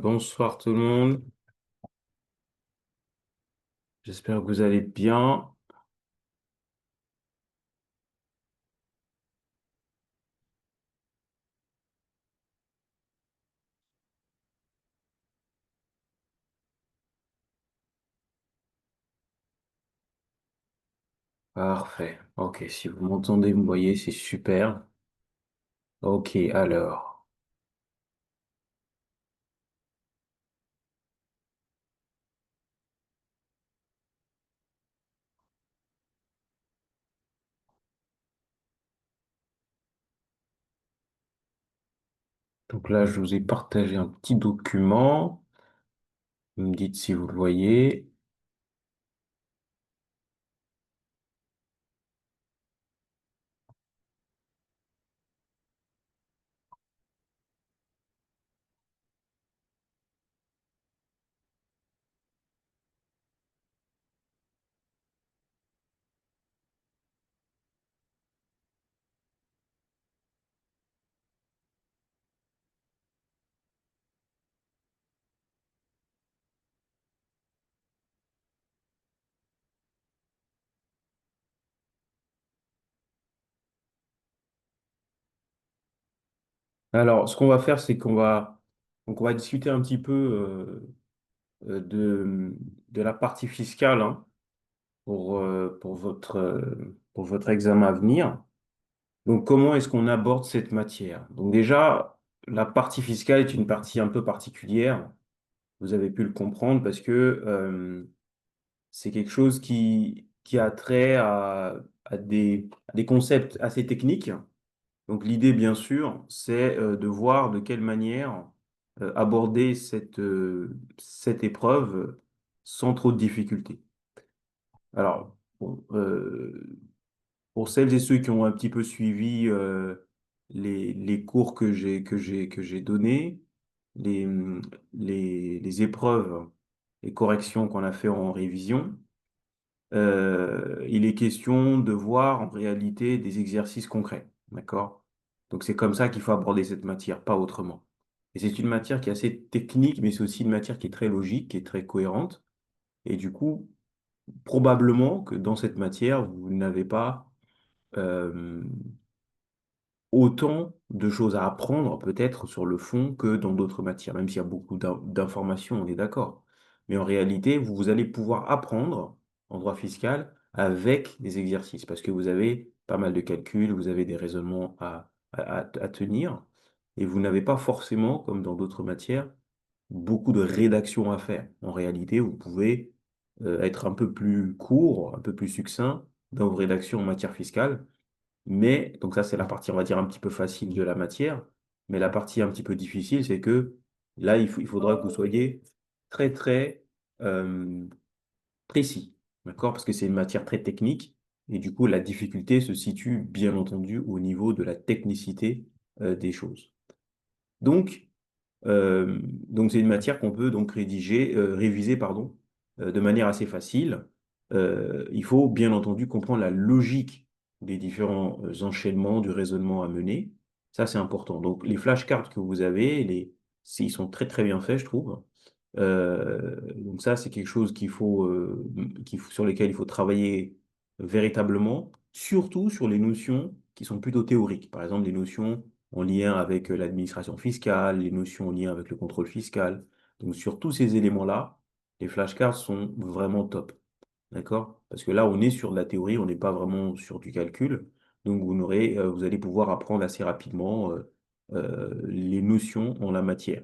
Bonsoir tout le monde. J'espère que vous allez bien. Parfait. Ok, si vous m'entendez, vous me voyez, c'est super. Ok, alors. Donc là, je vous ai partagé un petit document. Vous me dites si vous le voyez. Alors, ce qu'on va faire, c'est qu'on va discuter un petit peu de la partie fiscale, hein, pour votre examen à venir. Donc, comment est-ce qu'on aborde cette matière? Donc déjà, la partie fiscale est une partie un peu particulière. Vous avez pu le comprendre parce que c'est quelque chose qui a trait à des concepts assez techniques. Donc l'idée, bien sûr, c'est de voir de quelle manière aborder cette épreuve sans trop de difficultés. Alors, bon, pour celles et ceux qui ont un petit peu suivi les cours que j'ai donnés, les, les épreuves et corrections qu'on a fait en révision, il est question de voir en réalité des exercices concrets. D'accord? Donc c'est comme ça qu'il faut aborder cette matière, pas autrement. Et c'est une matière qui est assez technique, mais c'est aussi une matière qui est très logique, qui est très cohérente. Et du coup, probablement que dans cette matière, vous n'avez pas euh, autant de choses à apprendre peut-être sur le fond que dans d'autres matières, même s'il y a beaucoup d'informations, on est d'accord. Mais en réalité, vous allez pouvoir apprendre en droit fiscal avec des exercices, parce que vous avez pas mal de calculs, vous avez des raisonnements à tenir, et vous n'avez pas forcément, comme dans d'autres matières, beaucoup de rédaction à faire. En réalité, vous pouvez être un peu plus court, un peu plus succinct dans vos rédactions en matière fiscale, mais, donc ça, c'est la partie, on va dire, un petit peu facile de la matière. Mais la partie un petit peu difficile, c'est que là, il faudra que vous soyez très, très euh, précis. D'accord? Parce que c'est une matière très technique. Et du coup, la difficulté se situe, bien entendu, au niveau de la technicité des choses. Donc, donc c'est une matière qu'on peut donc réviser, pardon, de manière assez facile. Il faut bien entendu comprendre la logique des différents enchaînements du raisonnement à mener. Ça, c'est important. Donc, les flashcards que vous avez, ils sont très très bien faits, je trouve. Donc ça, c'est quelque chose sur lesquels il faut travailler véritablement, surtout sur les notions qui sont plutôt théoriques. Par exemple, les notions en lien avec l'administration fiscale, les notions en lien avec le contrôle fiscal. Donc sur tous ces éléments-là, les flashcards sont vraiment top. D'accord? Parce que là, on est sur de la théorie, on n'est pas vraiment sur du calcul. Donc vous allez pouvoir apprendre assez rapidement les notions en la matière.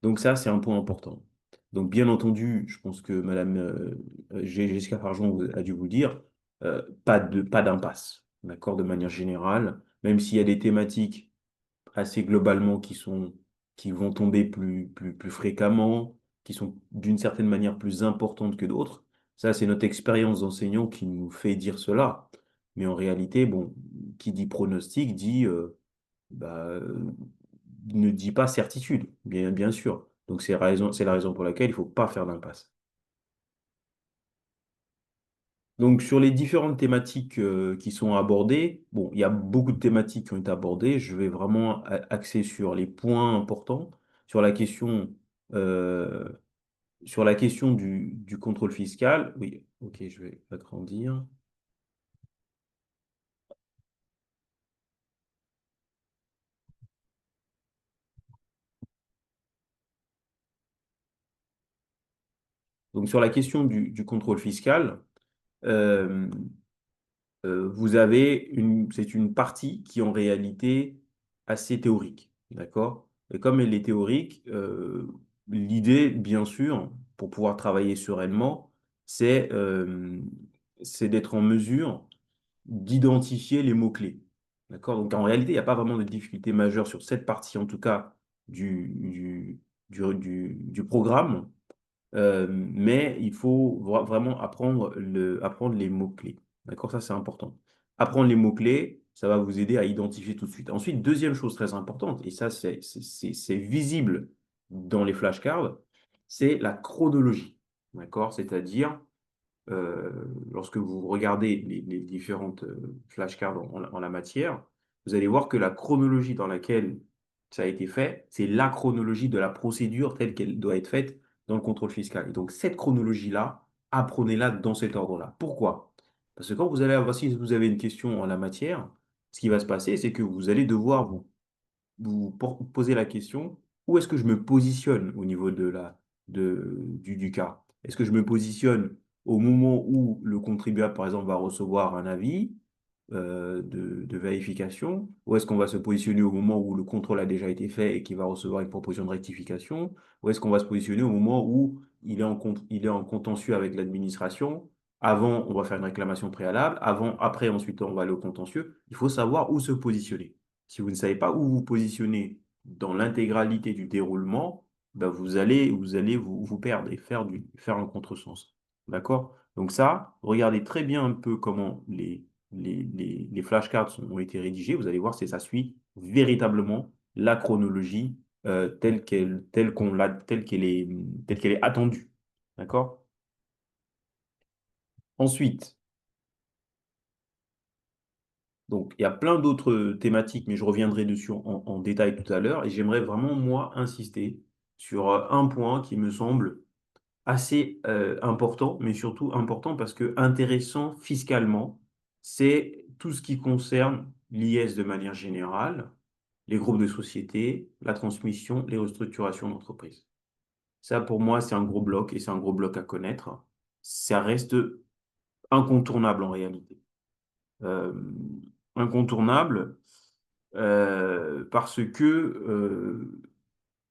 Donc ça, c'est un point important. Donc bien entendu, je pense que Madame Jessica Farjon a dû vous dire, pas d'impasse, d'accord, de manière générale, même s'il y a des thématiques assez globalement qui vont tomber plus fréquemment, qui sont d'une certaine manière plus importantes que d'autres. Ça, c'est notre expérience d'enseignant qui nous fait dire cela. Mais en réalité, bon, qui dit pronostic dit bah, ne dit pas certitude, bien sûr. Donc c'est la raison pour laquelle il ne faut pas faire d'impasse. Donc sur les différentes thématiques qui sont abordées, bon, il y a beaucoup de thématiques qui ont été abordées. Je vais vraiment axer sur les points importants, sur la question, euh, sur la question du contrôle fiscal, oui, ok, je vais agrandir. Donc, sur la question du contrôle fiscal, euh, vous avez c'est une partie qui est en réalité assez théorique, d'accord? Et comme elle est théorique, l'idée, bien sûr, pour pouvoir travailler sereinement, c'est c'est d'être en mesure d'identifier les mots-clés, d'accord? Donc en réalité, il n'y a pas vraiment de difficulté majeure sur cette partie, en tout cas, du programme. Mais il faut vraiment apprendre les mots-clés. D'accord? Ça, c'est important. Apprendre les mots-clés, ça va vous aider à identifier tout de suite. Ensuite, deuxième chose très importante, et ça, c'est visible dans les flashcards, c'est la chronologie. D'accord? C'est-à-dire, euh, lorsque vous regardez les différentes flashcards en la matière, vous allez voir que la chronologie dans laquelle ça a été fait, c'est la chronologie de la procédure telle qu'elle doit être faite dans le contrôle fiscal. Et donc, cette chronologie-là, apprenez-la dans cet ordre-là. Pourquoi? Parce que quand vous allez avoir, si vous avez une question en la matière, ce qui va se passer, c'est que vous allez devoir poser la question, où est-ce que je me positionne au niveau du cas? Est-ce que je me positionne au moment où le contribuable, par exemple, va recevoir un avis de vérification, ou est-ce qu'on va se positionner au moment où le contrôle a déjà été fait et qu'il va recevoir une proposition de rectification, ou est-ce qu'on va se positionner au moment où il est en contentieux avec l'administration? Avant, on va faire une réclamation préalable. Après, ensuite, on va aller au contentieux. Il faut savoir où se positionner. Si vous ne savez pas où vous positionnez dans l'intégralité du déroulement, ben vous perdre et faire un contresens. D'accord? Donc ça, regardez très bien un peu comment les flashcards ont été rédigés. Vous allez voir si ça suit véritablement la chronologie telle qu'elle est attendue. D'accord? Ensuite, donc, il y a plein d'autres thématiques, mais je reviendrai dessus en détail tout à l'heure. Et j'aimerais vraiment, moi, insister sur un point qui me semble assez important, mais surtout important parce que intéressant fiscalement, c'est tout ce qui concerne l'IS de manière générale, les groupes de sociétés, la transmission, les restructurations d'entreprises. Ça, pour moi, c'est un gros bloc et c'est un gros bloc à connaître. Ça reste incontournable en réalité. Euh, incontournable parce que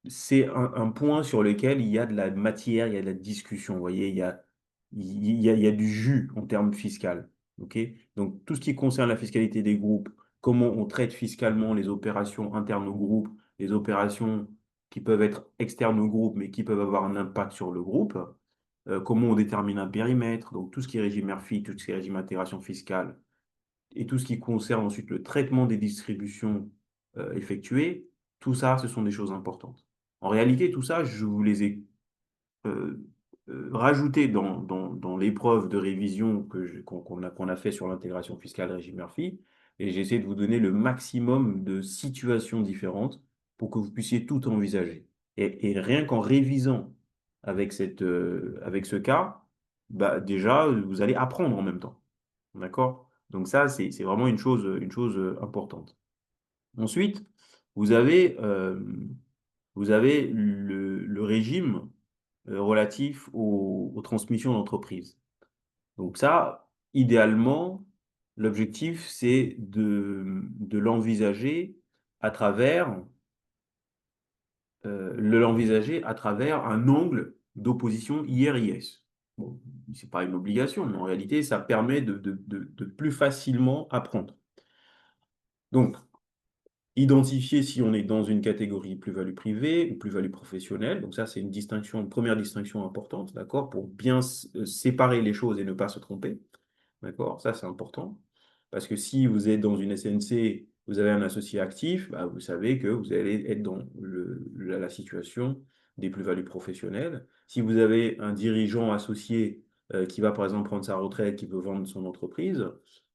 c'est un point sur lequel il y a de la matière, il y a de la discussion. Vous voyez, il y a du jus en termes fiscal. OK? Donc, tout ce qui concerne la fiscalité des groupes, comment on traite fiscalement les opérations internes au groupe, les opérations qui peuvent être externes au groupe, mais qui peuvent avoir un impact sur le groupe, comment on détermine un périmètre, donc tout ce qui est régime RFI, tout ce qui est régime d'intégration fiscale, et tout ce qui concerne ensuite le traitement des distributions effectuées, tout ça, ce sont des choses importantes. En réalité, tout ça, je vous les ai euh, rajoutés dans l'épreuve de révision qu'on a fait sur l'intégration fiscale régime Murphy, et j'ai essayé de vous donner le maximum de situations différentes pour que vous puissiez tout envisager. Et rien qu'en révisant avec ce cas, bah, déjà, vous allez apprendre en même temps. D'accord? Donc ça, c'est vraiment une chose importante. Ensuite, vous avez, euh, vous avez le régime relatif aux transmissions d'entreprise. Donc ça, idéalement, l'objectif, c'est de l'envisager à travers, l'envisager à travers un angle d'opposition IR-IS. Bon, c'est pas une obligation, mais en réalité, ça permet de plus facilement apprendre. Donc, identifier si on est dans une catégorie plus-value privée ou plus-value professionnelle. Donc ça, c'est une première distinction importante, d'accord, pour bien séparer les choses et ne pas se tromper. D'accord? Ça, c'est important. Parce que si vous êtes dans une SNC, vous avez un associé actif, bah, vous savez que vous allez être dans la situation des plus-values professionnelles. Si vous avez un dirigeant associé qui va, par exemple, prendre sa retraite, qui veut vendre son entreprise,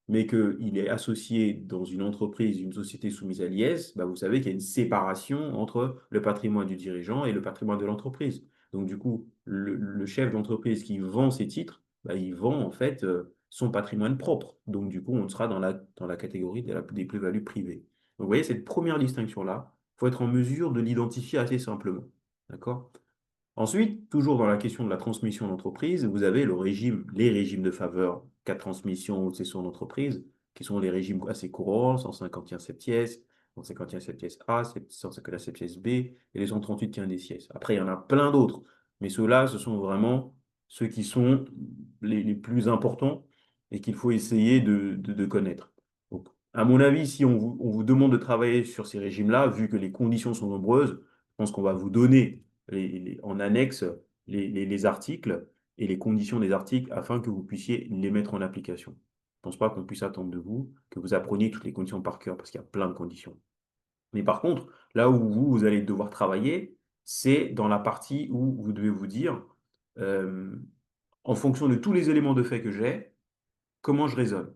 mais qu'il est associé dans une entreprise, une société soumise à l'IS, bah, vous savez qu'il y a une séparation entre le patrimoine du dirigeant et le patrimoine de l'entreprise. Donc, du coup, le chef d'entreprise qui vend ses titres, bah, il vend en fait son patrimoine propre. Donc, du coup, on sera dans la catégorie des plus-values privées. Donc, vous voyez, cette première distinction-là, il faut être en mesure de l'identifier assez simplement. D'accord? Ensuite, toujours dans la question de la transmission d'entreprise, vous avez les régimes de faveur, cas de transmission ou de cession d'entreprise, qui sont les régimes assez courants, 151 septies, 151 septies A, 151 septies B et les 138 quindes des sièges. Après, il y en a plein d'autres, mais ceux-là, ce sont vraiment ceux qui sont les plus importants et qu'il faut essayer de connaître. Donc, à mon avis, si on vous demande de travailler sur ces régimes-là, vu que les conditions sont nombreuses, je pense qu'on va vous donner en annexe les articles et les conditions des articles afin que vous puissiez les mettre en application. Je ne pense pas qu'on puisse attendre de vous que vous appreniez toutes les conditions par cœur parce qu'il y a plein de conditions. Mais par contre, là où vous allez devoir travailler, c'est dans la partie où vous devez vous dire, euh, en fonction de tous les éléments de fait que j'ai, comment je raisonne.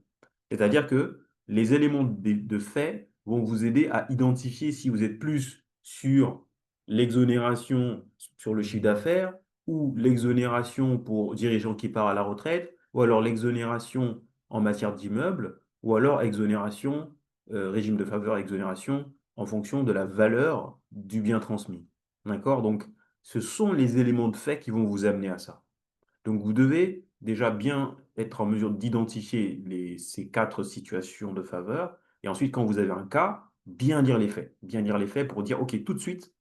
C'est-à-dire que les éléments de fait vont vous aider à identifier si vous êtes plus sur l'exonération sur le chiffre d'affaires ou l'exonération pour dirigeant qui part à la retraite ou alors l'exonération en matière d'immeuble ou alors exonération, régime de faveur exonération en fonction de la valeur du bien transmis. D'accord? Donc, ce sont les éléments de fait qui vont vous amener à ça. Donc, vous devez déjà bien être en mesure d'identifier ces quatre situations de faveur. Et ensuite, quand vous avez un cas, bien lire les faits. Bien lire les faits pour dire, OK, tout de suite,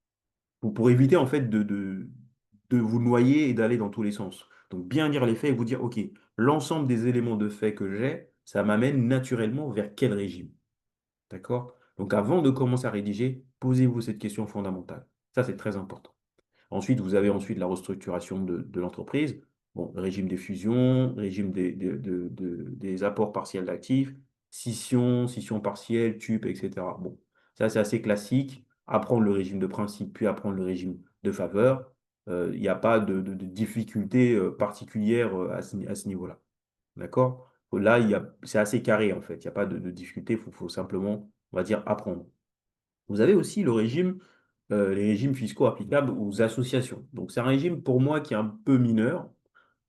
pour éviter en fait de vous noyer et d'aller dans tous les sens. Donc, bien lire les faits et vous dire, OK, l'ensemble des éléments de fait que j'ai, ça m'amène naturellement vers quel régime. D'accord? Donc, avant de commencer à rédiger, posez-vous cette question fondamentale. Ça, c'est très important. Ensuite, vous avez ensuite la restructuration de l'entreprise. Bon, régime des fusions, régime des apports partiels d'actifs, scission partielle, TUP, etc. Bon, ça c'est assez classique. Apprendre le régime de principe, puis apprendre le régime de faveur. Il n'y a pas de difficulté particulière à ce niveau-là. D'accord? Là, c'est assez carré en fait. Il n'y a pas de difficulté. Il faut simplement, on va dire, apprendre. Vous avez aussi les régimes fiscaux applicables aux associations. Donc, c'est un régime pour moi qui est un peu mineur.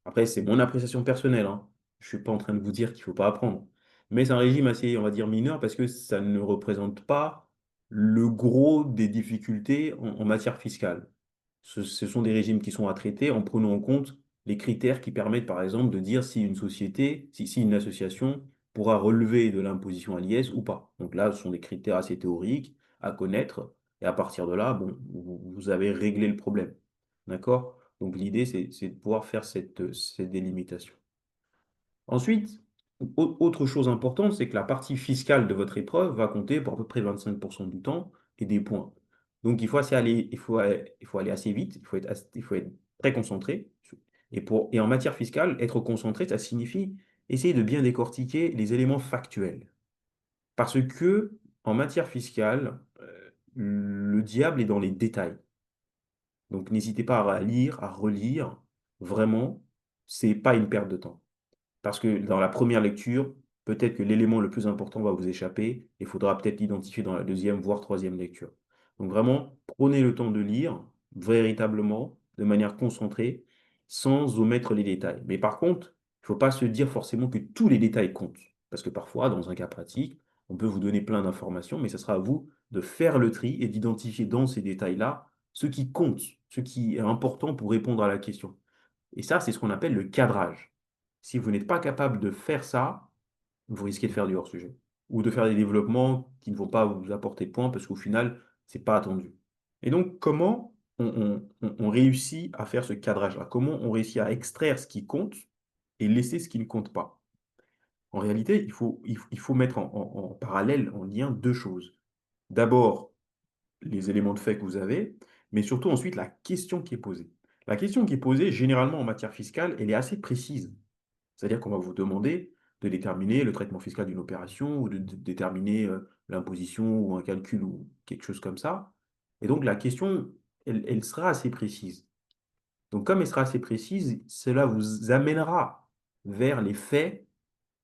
Après, c'est mon appréciation personnelle, hein. Je ne suis pas en train de vous dire qu'il ne faut pas apprendre. Mais c'est un régime assez, on va dire, mineur parce que ça ne représente pas le gros des difficultés en matière fiscale. Ce sont des régimes qui sont à traiter en prenant en compte les critères qui permettent, par exemple, de dire si une société, si une association pourra relever de l'imposition à l'IS ou pas. Donc là, ce sont des critères assez théoriques à connaître. Et à partir de là, bon, vous avez réglé le problème. D'accord? Donc l'idée, c'est de pouvoir faire cette délimitation. Ensuite, autre chose importante, c'est que la partie fiscale de votre épreuve va compter pour à peu près 25% du temps et des points. Donc il faut aller assez vite, il faut être très concentré. Et en matière fiscale, être concentré, ça signifie essayer de bien décortiquer les éléments factuels. Parce que en matière fiscale, le diable est dans les détails. Donc n'hésitez pas à lire, à relire. Vraiment, c'est pas une perte de temps. Parce que dans la première lecture, peut-être que l'élément le plus important va vous échapper. Il faudra peut-être l'identifier dans la deuxième, voire troisième lecture. Donc vraiment, prenez le temps de lire véritablement, de manière concentrée, sans omettre les détails. Mais par contre, il ne faut pas se dire forcément que tous les détails comptent. Parce que parfois, dans un cas pratique, on peut vous donner plein d'informations, mais ce sera à vous de faire le tri et d'identifier dans ces détails-là ce qui compte, ce qui est important pour répondre à la question. Et ça, c'est ce qu'on appelle le cadrage. Si vous n'êtes pas capable de faire ça, vous risquez de faire du hors-sujet ou de faire des développements qui ne vont pas vous apporter de points parce qu'au final, c'est pas attendu. Et donc, comment on réussit à faire ce cadrage-là? Comment on réussit à extraire ce qui compte et laisser ce qui ne compte pas? En réalité, il faut mettre en parallèle, en lien, deux choses. D'abord, les éléments de fait que vous avez, mais surtout ensuite la question qui est posée. La question qui est posée, généralement en matière fiscale, elle est assez précise. C'est-à-dire qu'on va vous demander de déterminer le traitement fiscal d'une opération ou de déterminer l'imposition ou un calcul ou quelque chose comme ça. Et donc la question, elle sera assez précise. Donc comme elle sera assez précise, cela vous amènera vers les faits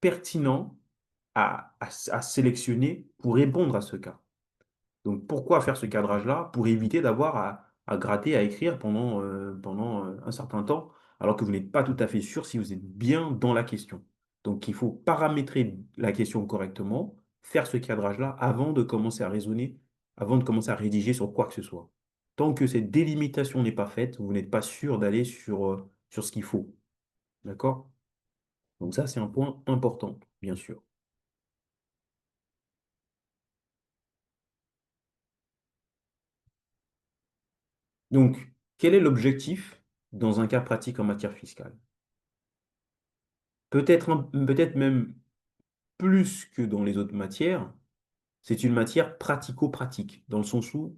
pertinents à sélectionner pour répondre à ce cas. Donc pourquoi faire ce cadrage-là? Pour éviter d'avoir à gratter, à écrire pendant un certain temps, alors que vous n'êtes pas tout à fait sûr si vous êtes bien dans la question. Donc il faut paramétrer la question correctement, faire ce cadrage-là avant de commencer à raisonner, avant de commencer à rédiger sur quoi que ce soit. Tant que cette délimitation n'est pas faite, vous n'êtes pas sûr d'aller sur ce qu'il faut. D'accord? Donc ça, c'est un point important, bien sûr. Donc, quel est l'objectif dans un cas pratique en matière fiscale? Peut-être même plus que dans les autres matières, c'est une matière pratico-pratique, dans le sens où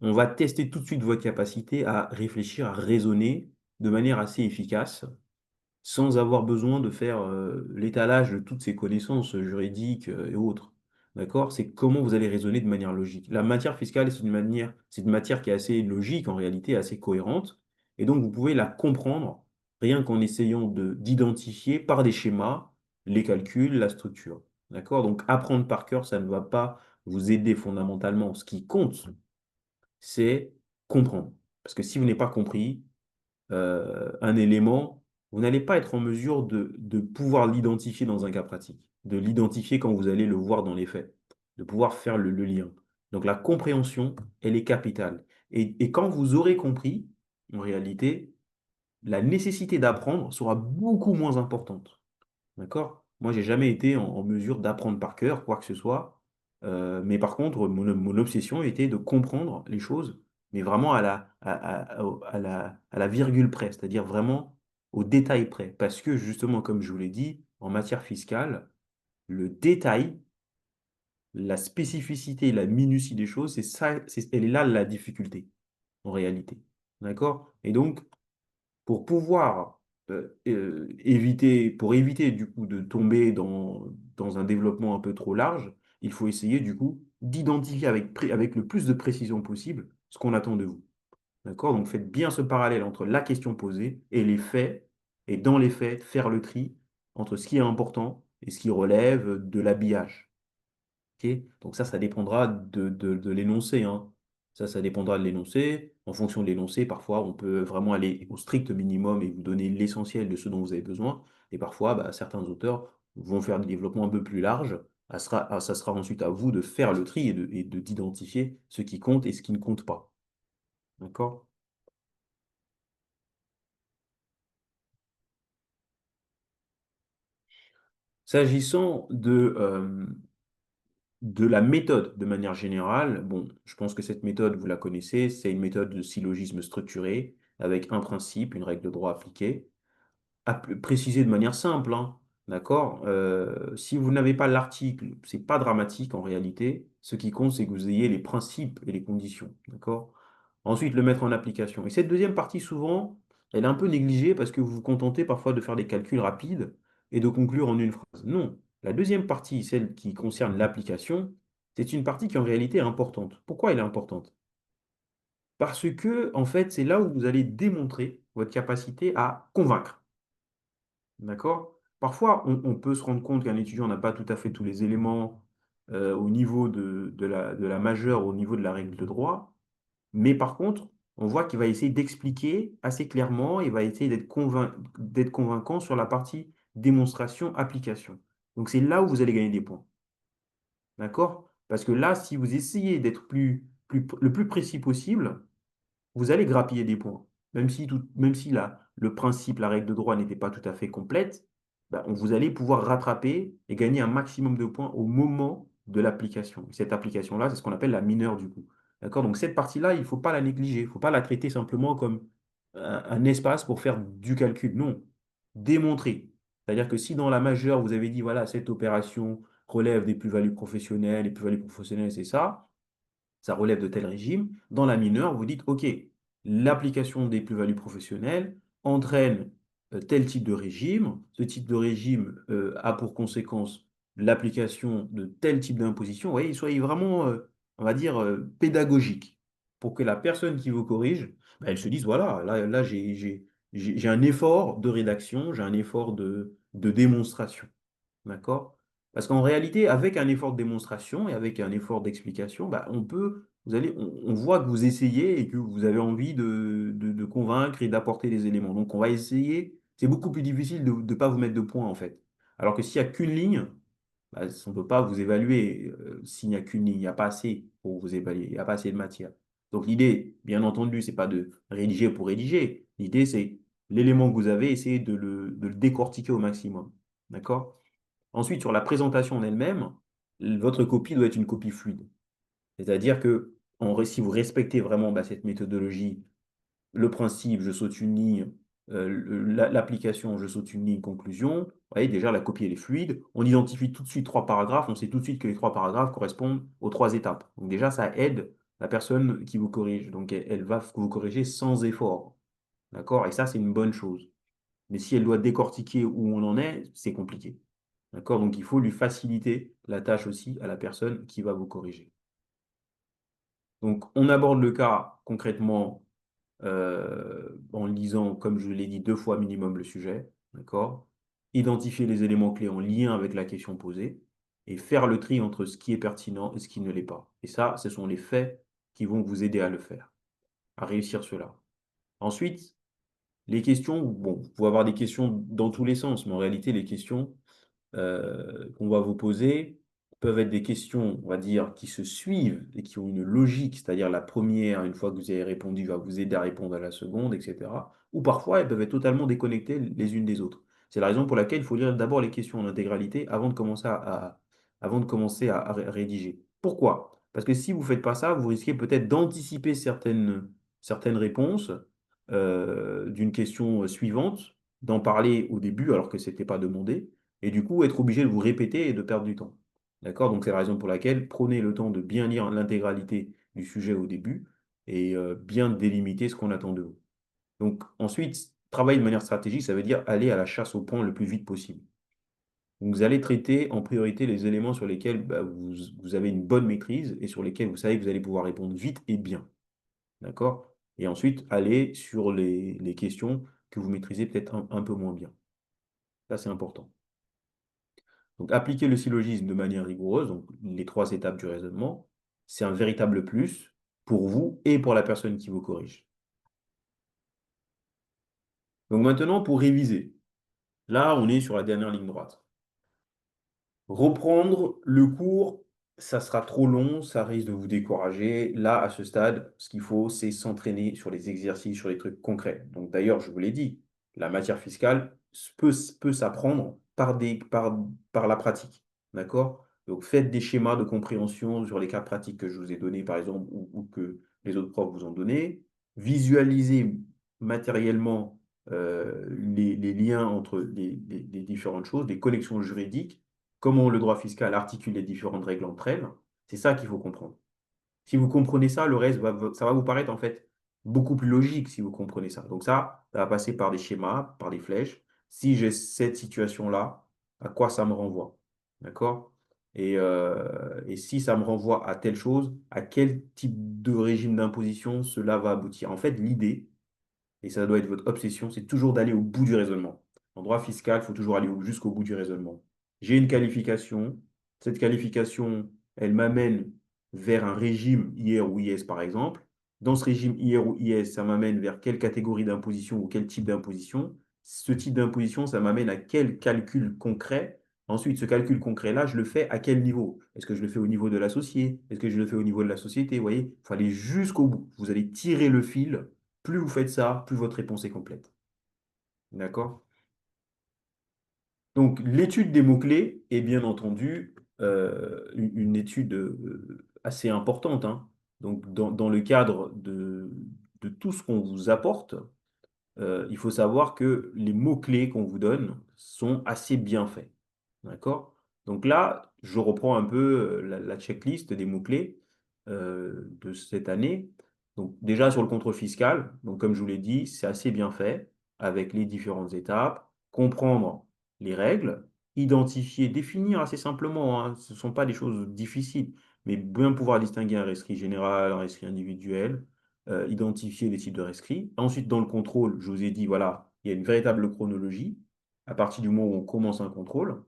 on va tester tout de suite votre capacité à réfléchir, à raisonner de manière assez efficace sans avoir besoin de faire l'étalage de toutes ces connaissances juridiques et autres. D'accord? C'est comment vous allez raisonner de manière logique. La matière fiscale, c'est une matière qui est assez logique en réalité, assez cohérente, et donc vous pouvez la comprendre rien qu'en essayant d'identifier par des schémas les calculs, la structure. D'accord? Donc apprendre par cœur, ça ne va pas vous aider fondamentalement. Ce qui compte, c'est comprendre. Parce que si vous n'avez pas compris, un élément, vous n'allez pas être en mesure de pouvoir l'identifier dans un cas pratique, de l'identifier quand vous allez le voir dans les faits, de pouvoir faire le lien. Donc la compréhension, elle est capitale. Et quand vous aurez compris, en réalité, la nécessité d'apprendre sera beaucoup moins importante. D'accord? Moi, j'ai jamais été en mesure d'apprendre par cœur quoi que ce soit. Mais par contre, mon obsession était de comprendre les choses, mais vraiment à la virgule près, c'est-à-dire vraiment au détail près. Parce que justement, comme je vous l'ai dit, en matière fiscale, le détail, la spécificité, la minutie des choses, c'est ça, elle est là la difficulté, en réalité. D'accord? Et donc, pour pouvoir pour éviter du coup de tomber dans un développement un peu trop large, il faut essayer du coup d'identifier avec le plus de précision possible ce qu'on attend de vous. D'accord? Donc faites bien ce parallèle entre la question posée et les faits, et dans les faits, faire le tri entre ce qui est important et ce qui relève de l'habillage. Ok. Donc ça dépendra de l'énoncé, hein. Ça dépendra de l'énoncé. En fonction de l'énoncé, parfois, on peut vraiment aller au strict minimum et vous donner l'essentiel de ce dont vous avez besoin. Et parfois, bah, certains auteurs vont faire des développements un peu plus larges. Ça sera ensuite à vous de faire le tri d'identifier ce qui compte et ce qui ne compte pas. D'accord? S'agissant de la méthode de manière générale, bon, je pense que cette méthode, vous la connaissez, c'est une méthode de syllogisme structuré avec un principe, une règle de droit appliquée. Préciser de manière simple, hein, d'accord? Si vous n'avez pas l'article, c'est pas dramatique en réalité. Ce qui compte, c'est que vous ayez les principes et les conditions, d'accord? Ensuite, le mettre en application. Et cette deuxième partie, souvent, elle est un peu négligée parce que vous vous contentez parfois de faire des calculs rapides et de conclure en une phrase. Non, la deuxième partie, celle qui concerne l'application, c'est une partie qui en réalité est importante. Pourquoi elle est importante? Parce que, en fait, c'est là où vous allez démontrer votre capacité à convaincre. D'accord? Parfois, on peut se rendre compte qu'un étudiant n'a pas tout à fait tous les éléments au niveau de la majeure, au niveau de la règle de droit, mais par contre, on voit qu'il va essayer d'expliquer assez clairement, il va essayer d'être convaincant sur la partie démonstration, application. Donc c'est là où vous allez gagner des points. D'accord? Parce que là, si vous essayez d'être le plus précis possible, vous allez grappiller des points. Même si le principe, la règle de droit n'était pas tout à fait complète, bah, vous allez pouvoir rattraper et gagner un maximum de points au moment de l'application. Cette application-là, c'est ce qu'on appelle la mineure du coup. D'accord? Donc cette partie-là, il ne faut pas la négliger. Il ne faut pas la traiter simplement comme un espace pour faire du calcul. Non, démontrer. C'est-à-dire que si dans la majeure, vous avez dit, voilà, cette opération relève des plus-values professionnelles, les plus-values professionnelles, c'est ça relève de tel régime. Dans la mineure, vous dites, OK, l'application des plus-values professionnelles entraîne tel type de régime. Ce type de régime a pour conséquence l'application de tel type d'imposition. Vous voyez, soyez vraiment, on va dire, pédagogique pour que la personne qui vous corrige, bah, elle se dise, voilà, là j'ai un effort de rédaction, j'ai un effort de démonstration. D'accord? Parce qu'en réalité, avec un effort de démonstration et avec un effort d'explication, bah, on voit que vous essayez et que vous avez envie de convaincre et d'apporter des éléments. Donc, on va essayer. C'est beaucoup plus difficile de ne pas vous mettre de points, en fait. Alors que s'il n'y a qu'une ligne, bah, on ne peut pas vous évaluer. S'il n'y a qu'une ligne, il n'y a pas assez pour vous évaluer. Il n'y a pas assez de matière. Donc, l'idée, bien entendu, c'est pas de rédiger pour rédiger. L'idée, c'est l'élément que vous avez, essayer de le décortiquer au maximum. D'accord? Ensuite, sur la présentation en elle-même, votre copie doit être une copie fluide. C'est-à-dire que si vous respectez vraiment bah, cette méthodologie, le principe, je saute une ligne, l'application, je saute une ligne, conclusion, vous voyez, déjà la copie elle est fluide. On identifie tout de suite trois paragraphes, on sait tout de suite que les trois paragraphes correspondent aux trois étapes. Donc déjà, ça aide la personne qui vous corrige. Donc elle va vous corriger sans effort. D'accord? Et ça, c'est une bonne chose. Mais si elle doit décortiquer où on en est, c'est compliqué. D'accord? Donc, il faut lui faciliter la tâche aussi à la personne qui va vous corriger. Donc, on aborde le cas concrètement en lisant, comme je l'ai dit, deux fois minimum le sujet. D'accord? Identifier les éléments clés en lien avec la question posée et faire le tri entre ce qui est pertinent et ce qui ne l'est pas. Et ça, ce sont les faits qui vont vous aider à le faire, à réussir cela. Ensuite, les questions, bon, vous pouvez avoir des questions dans tous les sens, mais en réalité, les questions, qu'on va vous poser peuvent être des questions, on va dire, qui se suivent et qui ont une logique, c'est-à-dire la première, une fois que vous avez répondu, va vous aider à répondre à la seconde, etc. Ou parfois, elles peuvent être totalement déconnectées les unes des autres. C'est la raison pour laquelle il faut lire d'abord les questions en intégralité avant de commencer avant de commencer à rédiger. Pourquoi? Parce que si vous ne faites pas ça, vous risquez peut-être d'anticiper certaines réponses d'une question suivante, d'en parler au début alors que ce n'était pas demandé et du coup être obligé de vous répéter et de perdre du temps. D'accord? Donc c'est la raison pour laquelle prenez le temps de bien lire l'intégralité du sujet au début et bien délimiter ce qu'on attend de vous. Donc ensuite, travailler de manière stratégique, ça veut dire aller à la chasse au point le plus vite possible. Donc, vous allez traiter en priorité les éléments sur lesquels bah, vous avez une bonne maîtrise et sur lesquels vous savez que vous allez pouvoir répondre vite et bien. D'accord? Et ensuite, aller sur les questions que vous maîtrisez peut-être un peu moins bien. Ça, c'est important. Donc, appliquer le syllogisme de manière rigoureuse, donc les trois étapes du raisonnement, c'est un véritable plus pour vous et pour la personne qui vous corrige. Donc maintenant, pour réviser, là, on est sur la dernière ligne droite. Reprendre le cours, ça sera trop long, ça risque de vous décourager. Là, à ce stade, ce qu'il faut, c'est s'entraîner sur les exercices, sur les trucs concrets. Donc d'ailleurs, je vous l'ai dit, la matière fiscale peut s'apprendre par la pratique. D'accord? Donc faites des schémas de compréhension sur les cas pratiques que je vous ai donnés, par exemple, ou que les autres profs vous ont donnés. Visualisez matériellement les liens entre les différentes choses, les connexions juridiques comment le droit fiscal articule les différentes règles entre elles. C'est ça qu'il faut comprendre. Si vous comprenez ça, le reste, ça va vous paraître en fait beaucoup plus logique si vous comprenez ça. Donc ça va passer par des schémas, par des flèches. Si j'ai cette situation-là, à quoi ça me renvoie? D'accord? Et si ça me renvoie à telle chose, à quel type de régime d'imposition cela va aboutir? En fait, l'idée, et ça doit être votre obsession, c'est toujours d'aller au bout du raisonnement. En droit fiscal, il faut toujours aller jusqu'au bout du raisonnement. J'ai une qualification, cette qualification, elle m'amène vers un régime IR ou IS par exemple. Dans ce régime IR ou IS, ça m'amène vers quelle catégorie d'imposition ou quel type d'imposition. Ce type d'imposition, ça m'amène à quel calcul concret. Ensuite, ce calcul concret-là, je le fais à quel niveau? Est-ce que je le fais au niveau de l'associé? Est-ce que je le fais au niveau de la société? Vous voyez, il faut aller jusqu'au bout. Vous allez tirer le fil plus vous faites ça, plus votre réponse est complète. D'accord? Donc, l'étude des mots-clés est bien entendu une étude assez importante, hein. Donc, dans le cadre de tout ce qu'on vous apporte, il faut savoir que les mots-clés qu'on vous donne sont assez bien faits. D'accord? Donc là, je reprends un peu la checklist des mots-clés de cette année. Donc déjà sur le contrôle fiscal, donc comme je vous l'ai dit, c'est assez bien fait avec les différentes étapes, comprendre les règles, identifier, définir assez simplement, hein, ce ne sont pas des choses difficiles, mais bien pouvoir distinguer un rescrit général, un rescrit individuel, identifier les types de rescrits. Ensuite, dans le contrôle, je vous ai dit, voilà, il y a une véritable chronologie à partir du moment où on commence un contrôle.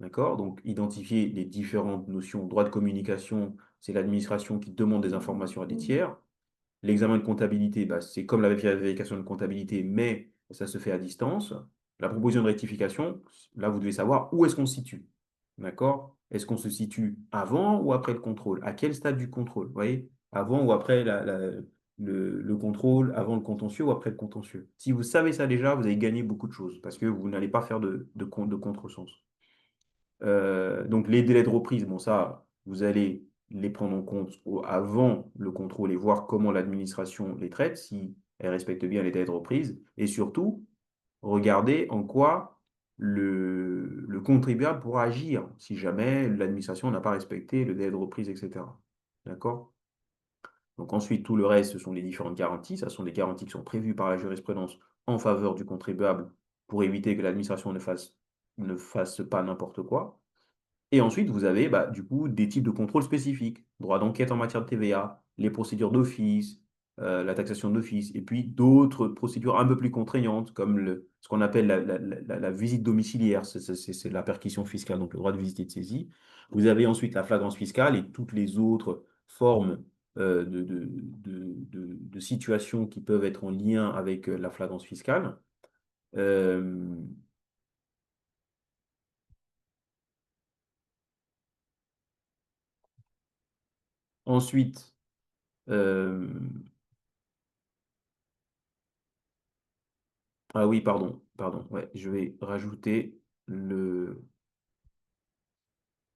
D'accord? Donc, identifier les différentes notions. Droit de communication, c'est l'administration qui demande des informations à des tiers. L'examen de comptabilité, bah, c'est comme la vérification de comptabilité, mais ça se fait à distance. La proposition de rectification, là, vous devez savoir où est-ce qu'on se situe. D'accord? Est-ce qu'on se situe avant ou après le contrôle? À quel stade du contrôle? Vous voyez? Avant ou après le contrôle, avant le contentieux ou après le contentieux. Si vous savez ça déjà, vous avez gagné beaucoup de choses parce que vous n'allez pas faire de contresens. Donc, les délais de reprise, bon, ça, vous allez les prendre en compte avant le contrôle et voir comment l'administration les traite, si elle respecte bien les délais de reprise. Et surtout, regardez en quoi le contribuable pourra agir si jamais l'administration n'a pas respecté le délai de reprise, etc. D'accord? Donc ensuite, tout le reste, ce sont les différentes garanties. Ce sont des garanties qui sont prévues par la jurisprudence en faveur du contribuable pour éviter que l'administration ne fasse pas n'importe quoi. Et ensuite, vous avez bah, du coup des types de contrôles spécifiques. Droit d'enquête en matière de TVA, les procédures d'office, la taxation d'office, et puis d'autres procédures un peu plus contraignantes, comme ce qu'on appelle la visite domiciliaire, c'est la perquisition fiscale, donc le droit de visite et de saisie. Vous avez ensuite la flagrance fiscale et toutes les autres formes de situations qui peuvent être en lien avec la flagrance fiscale. Euh, ensuite, euh, ah oui, pardon, ouais, je vais rajouter le.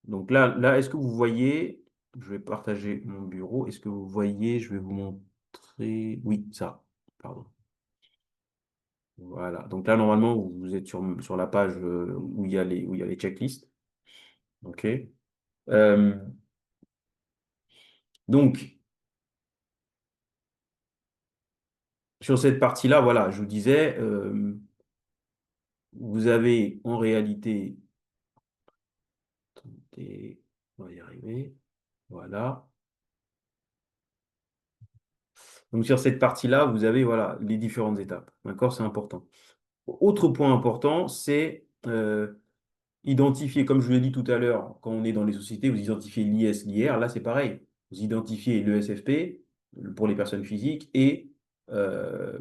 Donc là, est-ce que vous voyez, je vais partager mon bureau, est-ce que vous voyez, je vais vous montrer, oui, ça, pardon. Voilà, donc là, normalement, vous êtes sur la page où il y a les checklists, ok? Euh, donc, sur cette partie-là, voilà, je vous disais, vous avez en réalité, attendez, on va y arriver, voilà. Donc sur cette partie-là, vous avez voilà, les différentes étapes. D'accord? C'est important. Autre point important, c'est identifier, comme je vous l'ai dit tout à l'heure, quand on est dans les sociétés, vous identifiez l'IS, l'IR. Là, c'est pareil. Vous identifiez le SFP pour les personnes physiques euh,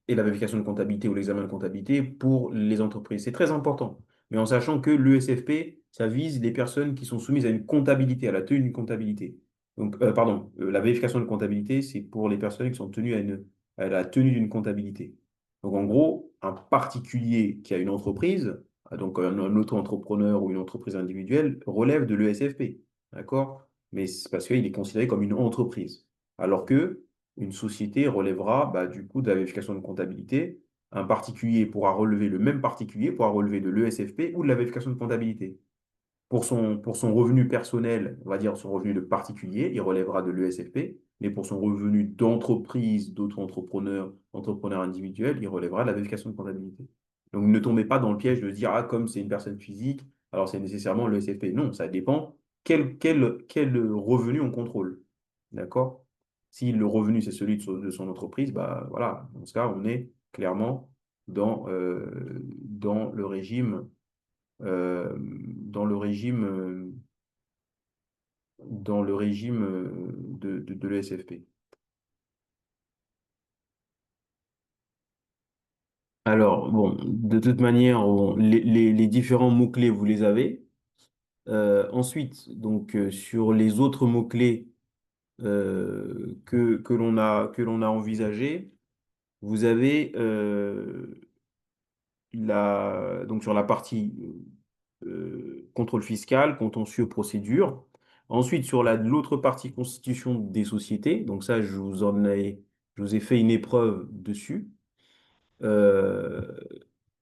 et la vérification de comptabilité ou l'examen de comptabilité pour les entreprises. C'est très important. Mais en sachant que l'ESFP, ça vise les personnes qui sont soumises à une comptabilité, à la tenue d'une comptabilité. Donc, pardon, la vérification de comptabilité, c'est pour les personnes qui sont tenues à la tenue d'une comptabilité. Donc, en gros, un particulier qui a une entreprise, donc un auto-entrepreneur ou une entreprise individuelle, relève de l'ESFP. D'accord? Mais c'est parce qu'il est considéré comme une entreprise. Alors que une société relèvera bah, du coup de la vérification de comptabilité. Un particulier pourra relever, le même particulier pourra relever de l'ESFP ou de la vérification de comptabilité. Pour son revenu personnel, on va dire son revenu de particulier, il relèvera de l'ESFP, mais pour son revenu d'entreprise, d'auto-entrepreneur, entrepreneur individuel, il relèvera de la vérification de comptabilité. Donc ne tombez pas dans le piège de dire, ah, comme c'est une personne physique, alors c'est nécessairement l'ESFP. Non, ça dépend quel revenu on contrôle. D'accord? Si le revenu, c'est celui de son entreprise, bah voilà, dans ce cas, on est clairement dans le régime dans le régime de l'ESFP. Alors, bon, de toute manière, bon, les différents mots-clés, vous les avez. Ensuite, donc, sur les autres mots-clés que l'on a envisagés, vous avez donc sur la partie contrôle fiscal, contentieux, procédure. Ensuite, sur l'autre partie constitution des sociétés, donc ça, je vous ai fait une épreuve dessus. Euh,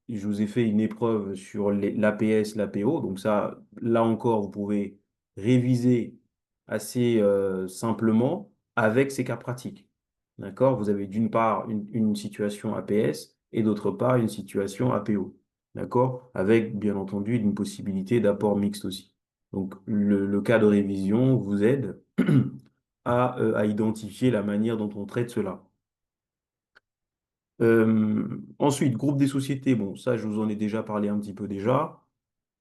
je vous ai fait une épreuve sur l'APS, l'APO. Donc ça, là encore, vous pouvez réviser assez simplement avec ces cas pratiques. D'accord? Vous avez d'une part une situation APS et d'autre part une situation APO. D'accord? Avec, bien entendu, une possibilité d'apport mixte aussi. Donc, le cas de révision vous aide à identifier la manière dont on traite cela. Ensuite, groupe des sociétés, bon, ça, je vous en ai déjà parlé un petit peu déjà.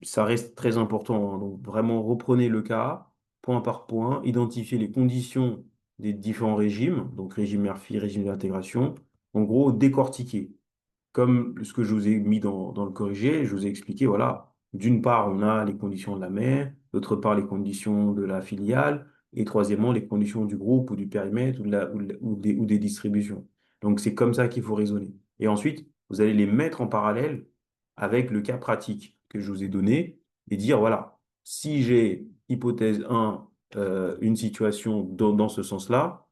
ça reste très important, hein. Donc, vraiment, reprenez le cas, point par point, identifiez les conditions des différents régimes, donc régime Murphy, régime d'intégration. En gros, décortiquer comme ce que je vous ai mis dans le corrigé, je vous ai expliqué, voilà, d'une part, on a les conditions de la mère, d'autre part, les conditions de la filiale, et troisièmement, les conditions du groupe ou du périmètre ou des distributions. Donc, c'est comme ça qu'il faut raisonner. Et ensuite, vous allez les mettre en parallèle avec le cas pratique que je vous ai donné et dire, voilà, si j'ai hypothèse 1, une situation dans ce sens-là,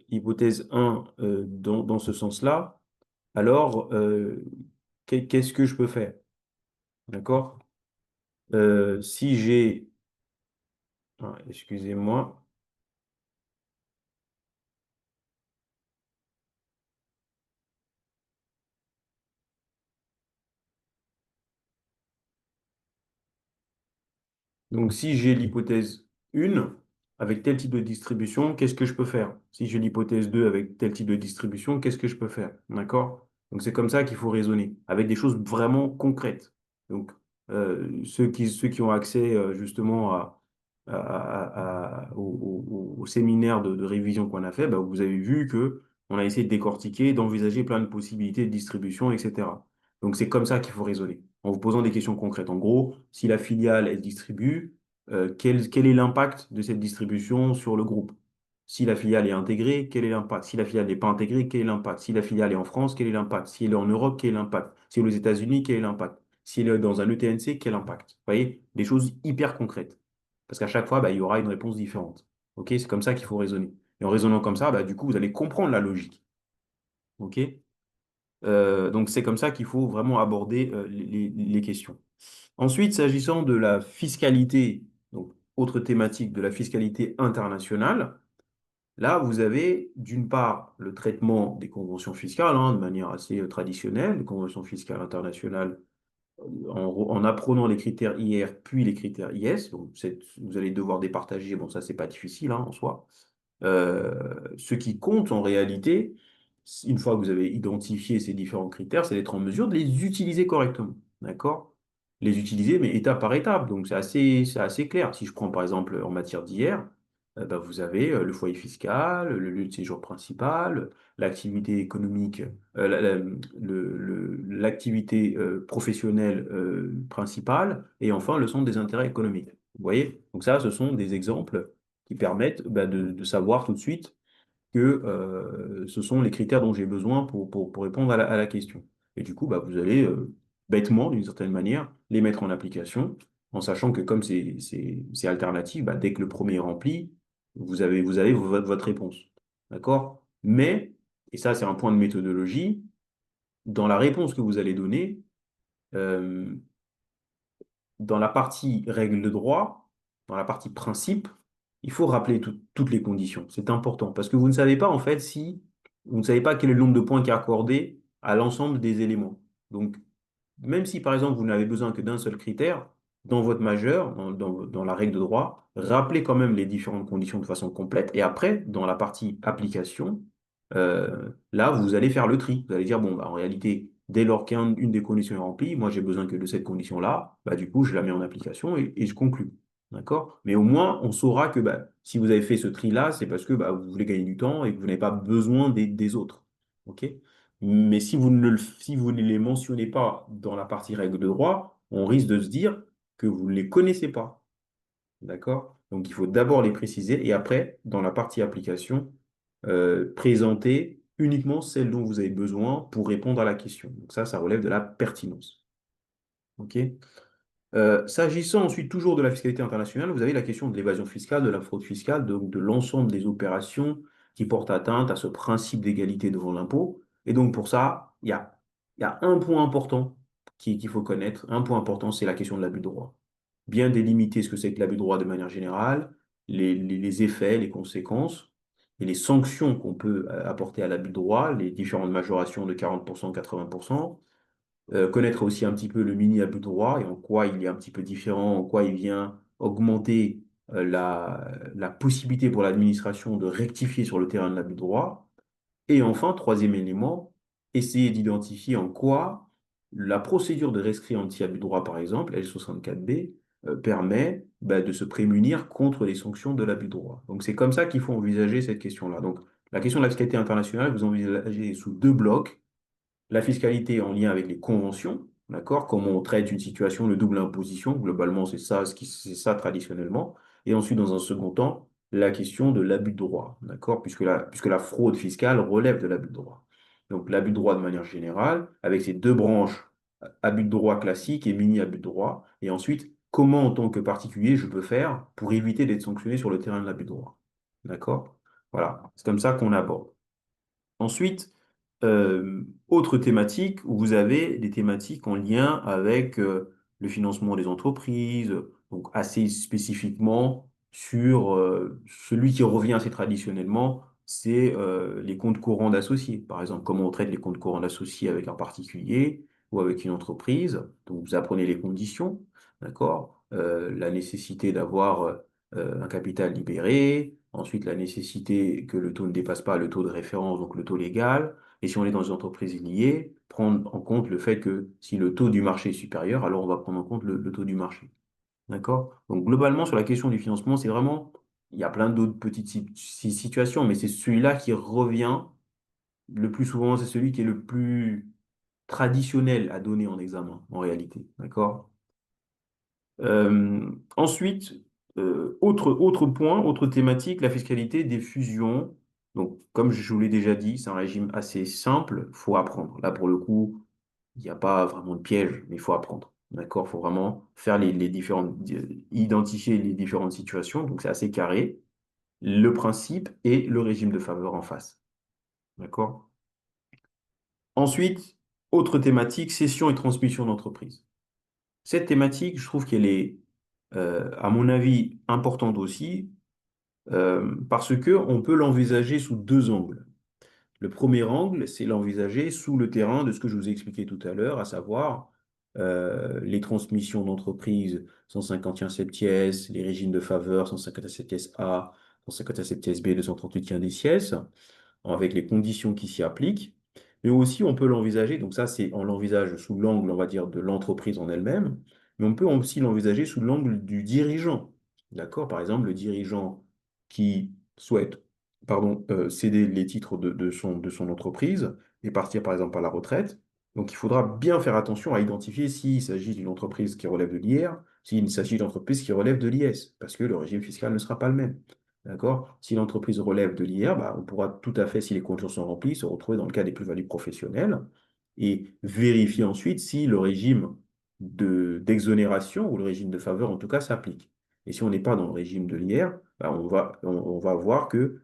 hypothèse 1 dans ce sens-là, alors qu'est-ce que je peux faire? D'accord? Si j'ai... Ah, excusez-moi. Donc, si j'ai l'hypothèse 1 avec tel type de distribution, qu'est-ce que je peux faire? Si j'ai l'hypothèse 2 avec tel type de distribution, qu'est-ce que je peux faire? D'accord? Donc, c'est comme ça qu'il faut raisonner, avec des choses vraiment concrètes. Donc, ceux qui ont accès justement au séminaire de révision qu'on a fait, bah, vous avez vu que on a essayé de décortiquer, d'envisager plein de possibilités de distribution, etc. Donc, c'est comme ça qu'il faut raisonner, en vous posant des questions concrètes. En gros, si la filiale, elle distribue, quel est l'impact de cette distribution sur le groupe? Si la filiale est intégrée, quel est l'impact? Si la filiale n'est pas intégrée, quel est l'impact? Si la filiale est en France, quel est l'impact? Si elle est en Europe, quel est l'impact? Si elle est aux États-Unis, quel est l'impact? Si elle est dans un ETNC, quel impact? Vous voyez, des choses hyper concrètes. Parce qu'à chaque fois, bah, il y aura une réponse différente. OK? C'est comme ça qu'il faut raisonner. Et en raisonnant comme ça, bah, du coup, vous allez comprendre la logique. OK? Donc, c'est comme ça qu'il faut vraiment aborder les questions. Ensuite, s'agissant de la fiscalité, donc autre thématique de la fiscalité internationale, là, vous avez d'une part le traitement des conventions fiscales, hein, de manière assez traditionnelle, les conventions fiscales internationales, en apprenant les critères IR puis les critères IS. Donc, vous allez devoir départager, bon, ça, c'est pas difficile hein, en soi. Ce qui compte en réalité, une fois que vous avez identifié ces différents critères, c'est d'être en mesure de les utiliser correctement. D'accord? Les utiliser, mais étape par étape. Donc, c'est assez clair. Si je prends par exemple en matière d'hier, bah, vous avez le foyer fiscal, le lieu de séjour principal, l'activité économique, l'activité professionnelle principale, et enfin le centre des intérêts économiques. Vous voyez? Donc, ça, ce sont des exemples qui permettent bah, de savoir tout de suite que ce sont les critères dont j'ai besoin pour répondre à la question. Et du coup, bah, vous allez bêtement, d'une certaine manière, les mettre en application, en sachant que comme c'est alternatif, bah, dès que le premier est rempli, vous avez votre réponse. D'accord? Mais, et ça c'est un point de méthodologie, dans la réponse que vous allez donner, euh, dans la partie règles de droit, dans la partie principe, il faut rappeler toutes les conditions. C'est important parce que vous ne savez pas en fait si vous ne savez pas quel est le nombre de points qui est accordé à l'ensemble des éléments. Donc, même si par exemple vous n'avez besoin que d'un seul critère, dans votre majeur, dans la règle de droit, rappelez quand même les différentes conditions de façon complète. Et après, dans la partie application, là, vous allez faire le tri. Vous allez dire, bon, bah, en réalité, dès lors qu'une des conditions est remplie, moi j'ai besoin que de cette condition-là, bah, du coup, je la mets en application et je conclus. D'accord? Mais au moins, on saura que bah, si vous avez fait ce tri-là, c'est parce que bah, vous voulez gagner du temps et que vous n'avez pas besoin des autres. OK? Mais si vous ne les mentionnez pas dans la partie règles de droit, on risque de se dire que vous ne les connaissez pas. D'accord? Donc il faut d'abord les préciser et après, dans la partie application, présenter uniquement celles dont vous avez besoin pour répondre à la question. Donc ça relève de la pertinence. OK? S'agissant ensuite toujours de la fiscalité internationale, vous avez la question de l'évasion fiscale, de la fraude fiscale, donc de l'ensemble des opérations qui portent atteinte à ce principe d'égalité devant l'impôt. Et donc pour ça, il y a un point important qu'il faut connaître. Un point important, c'est la question de l'abus de droit. Bien délimiter ce que c'est que l'abus de droit de manière générale, les effets, les conséquences et les sanctions qu'on peut apporter à l'abus de droit, les différentes majorations de 40%, 80%. Connaître aussi un petit peu le mini abus de droit et en quoi il est un petit peu différent, en quoi il vient augmenter la possibilité pour l'administration de rectifier sur le terrain de l'abus de droit. Et enfin, troisième élément, essayer d'identifier en quoi la procédure de rescrit anti-abus de droit, par exemple, L64B, permet de se prémunir contre les sanctions de l'abus de droit. Donc c'est comme ça qu'il faut envisager cette question-là. Donc la question de la fiscalité internationale, vous envisagez sous deux blocs la fiscalité en lien avec les conventions, d'accord? Comment on traite une situation de double imposition, globalement, c'est ça traditionnellement. Et ensuite, dans un second temps, la question de l'abus de droit, d'accord? Puisque la fraude fiscale relève de l'abus de droit. Donc, l'abus de droit de manière générale, avec ces deux branches, abus de droit classique et mini-abus de droit. Et ensuite, comment, en tant que particulier, je peux faire pour éviter d'être sanctionné sur le terrain de l'abus de droit. D'accord? Voilà, c'est comme ça qu'on aborde. Ensuite, autre thématique, où vous avez des thématiques en lien avec le financement des entreprises, donc assez spécifiquement sur celui qui revient assez traditionnellement, c'est les comptes courants d'associés. Par exemple, comment on traite les comptes courants d'associés avec un particulier ou avec une entreprise. Donc, vous apprenez les conditions, d'accord? La nécessité d'avoir un capital libéré, ensuite la nécessité que le taux ne dépasse pas le taux de référence, donc le taux légal, et si on est dans une entreprise liée, prendre en compte le fait que si le taux du marché est supérieur, alors on va prendre en compte le taux du marché. D'accord? Donc globalement, sur la question du financement, c'est vraiment, il y a plein d'autres petites situations, mais c'est celui-là qui revient le plus souvent, c'est celui qui est le plus traditionnel à donner en examen, en réalité. D'accord? Ensuite, autre point, autre thématique, la fiscalité des fusions. Donc, comme je vous l'ai déjà dit, c'est un régime assez simple, il faut apprendre. Là, pour le coup, il n'y a pas vraiment de piège, mais il faut apprendre. D'accord? Il faut vraiment faire les différentes, identifier les différentes situations. Donc, c'est assez carré. Le principe et le régime de faveur en face. D'accord? Ensuite, autre thématique, cession et transmission d'entreprise. Cette thématique, je trouve qu'elle est, à mon avis, importante aussi, parce que on peut l'envisager sous deux angles. Le premier angle, c'est l'envisager sous le terrain de ce que je vous ai expliqué tout à l'heure, à savoir les transmissions d'entreprises 151 septies, les régimes de faveur 151 septies A, 151 septies B, 238 quinquies, avec les conditions qui s'y appliquent. Mais aussi, on peut l'envisager, donc ça, c'est, on l'envisage sous l'angle, on va dire, de l'entreprise en elle-même, mais on peut aussi l'envisager sous l'angle du dirigeant. D'accord? Par exemple, le dirigeant qui souhaite, pardon, céder les titres de son entreprise et partir, par exemple, à la retraite. Donc, il faudra bien faire attention à identifier s'il s'agit d'une entreprise qui relève de l'IR, s'il s'agit d'une entreprise qui relève de l'IS, parce que le régime fiscal ne sera pas le même. D'accord? Si l'entreprise relève de l'IR, on pourra tout à fait, si les conditions sont remplies, se retrouver dans le cas des plus-values professionnelles et vérifier ensuite si le régime d'exonération ou le régime de faveur, en tout cas, s'applique. Et si on n'est pas dans le régime de l'IR, on va voir que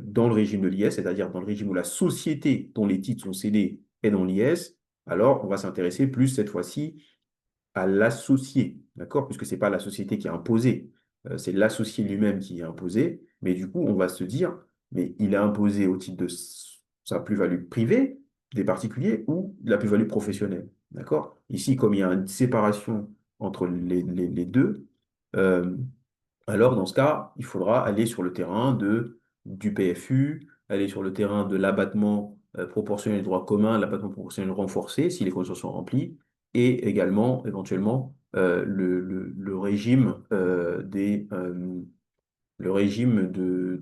dans le régime de l'IS, c'est-à-dire dans le régime où la société dont les titres sont cédés est dans l'IS, alors on va s'intéresser plus cette fois-ci à l'associé, d'accord? Puisque ce n'est pas la société qui a imposé, c'est l'associé lui-même qui a imposé. Mais du coup, on va se dire, mais il a imposé au titre de sa plus-value privée des particuliers ou de la plus-value professionnelle, d'accord? Ici, comme il y a une séparation entre les deux, euh, alors dans ce cas, il faudra aller sur le terrain du PFU, aller sur le terrain de l'abattement proportionnel du droit commun, l'abattement proportionnel renforcé, si les conditions sont remplies, et également, éventuellement, le régime de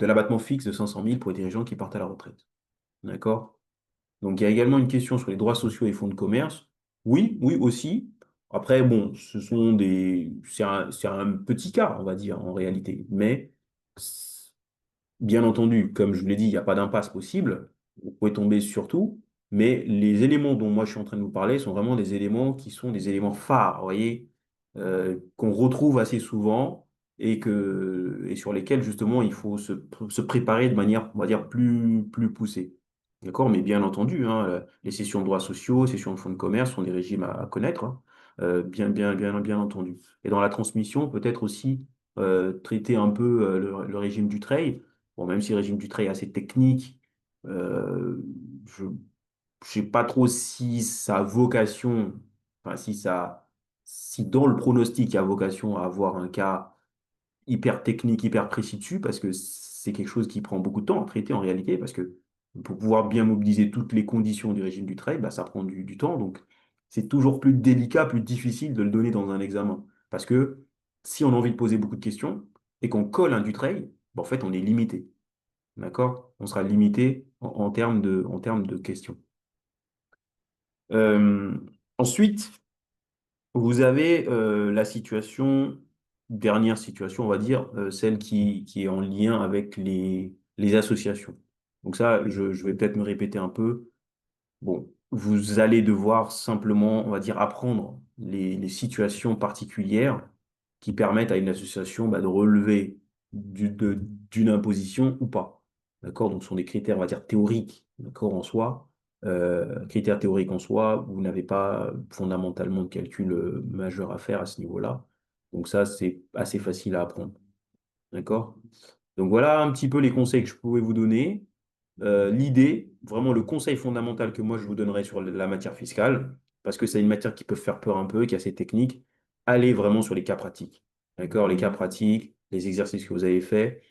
l'abattement fixe de 500 000 pour les dirigeants qui partent à la retraite. D'accord? Donc, il y a également une question sur les droits sociaux et fonds de commerce. Oui, oui aussi. Après, bon, c'est un petit cas, on va dire, en réalité. Mais bien entendu, comme je vous l'ai dit, il n'y a pas d'impasse possible. Vous pouvez tomber sur tout, mais les éléments dont moi je suis en train de vous parler sont vraiment des éléments qui sont des éléments phares, vous voyez, qu'on retrouve assez souvent et sur lesquels justement il faut se préparer de manière, on va dire, plus poussée. D'accord? Mais bien entendu, hein, les cessions de droits sociaux, cessions de fonds de commerce sont des régimes à connaître, hein, bien entendu. Et dans la transmission, peut-être aussi traiter un peu le régime du trade. Bon, même si le régime du trade est assez technique, je ne sais pas trop si ça a vocation, enfin si dans le pronostic il y a vocation à avoir un cas hyper technique, hyper précis dessus, parce que c'est quelque chose qui prend beaucoup de temps à traiter en réalité, parce que pour pouvoir bien mobiliser toutes les conditions du régime du trade, ça prend du temps. Donc c'est toujours plus délicat, plus difficile de le donner dans un examen. Parce que si on a envie de poser beaucoup de questions et qu'on colle un Dutreil, ben, en fait, on est limité. D'accord? On sera limité en termes de questions. Euh, ensuite, vous avez la situation, dernière situation, on va dire, celle qui est en lien avec les associations. Donc ça, je vais peut-être me répéter un peu. Bon, vous allez devoir simplement, on va dire, apprendre les situations particulières qui permettent à une association bah, de relever d'une imposition ou pas. D'accord? Donc, ce sont des critères, on va dire, théoriques, d'accord, en soi. Critères théoriques en soi, vous n'avez pas fondamentalement de calcul majeur à faire à ce niveau-là. Donc, ça, c'est assez facile à apprendre. D'accord? Donc, voilà un petit peu les conseils que je pouvais vous donner. L'idée, vraiment le conseil fondamental que moi je vous donnerais sur la matière fiscale, parce que c'est une matière qui peut faire peur un peu, qui est assez technique, allez vraiment sur les cas pratiques. D'accord? Les cas pratiques, les exercices que vous avez faits,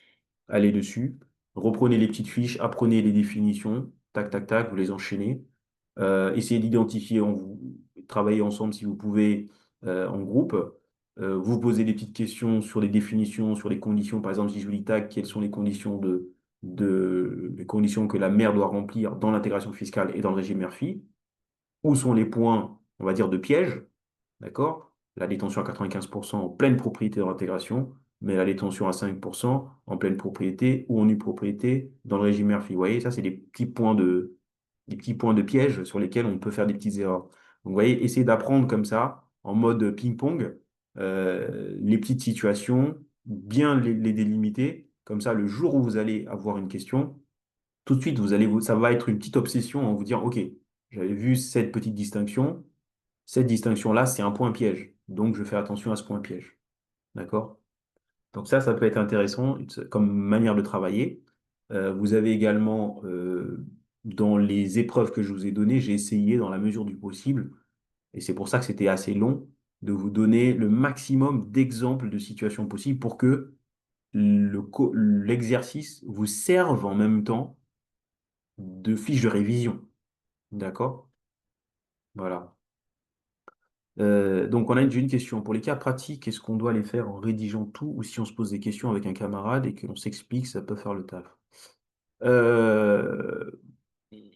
allez dessus, reprenez les petites fiches, apprenez les définitions, tac, tac, tac, vous les enchaînez. Essayez d'identifier, travaillez ensemble si vous pouvez en groupe. Vous posez des petites questions sur les définitions, sur les conditions. Par exemple, si je vous dis tac, quelles sont les conditions que la mère doit remplir dans l'intégration fiscale et dans le régime Murphy? Où sont les points, on va dire, de piège? D'accord? La détention à 95% en pleine propriété dans l'intégration, mais la détention à 5% en pleine propriété ou en nue propriété dans le régime Murphy. Vous voyez, ça, c'est des petits points de piège sur lesquels on peut faire des petites erreurs. Donc, vous voyez, essayez d'apprendre comme ça, en mode ping-pong, les petites situations, bien les délimiter. Comme ça, le jour où vous allez avoir une question, tout de suite, ça va être une petite obsession en vous dire, OK, j'avais vu cette petite distinction. Cette distinction-là, c'est un point piège. Donc, je fais attention à ce point piège. D'accord? Donc ça peut être intéressant comme manière de travailler. Vous avez également, dans les épreuves que je vous ai données, j'ai essayé, dans la mesure du possible, et c'est pour ça que c'était assez long, de vous donner le maximum d'exemples de situations possibles pour que l'exercice vous serve en même temps de fiche de révision. D'accord? Voilà. Donc, j'ai une question. Pour les cas pratiques, est-ce qu'on doit les faire en rédigeant tout ou si on se pose des questions avec un camarade et qu'on s'explique, ça peut faire le taf? Euh,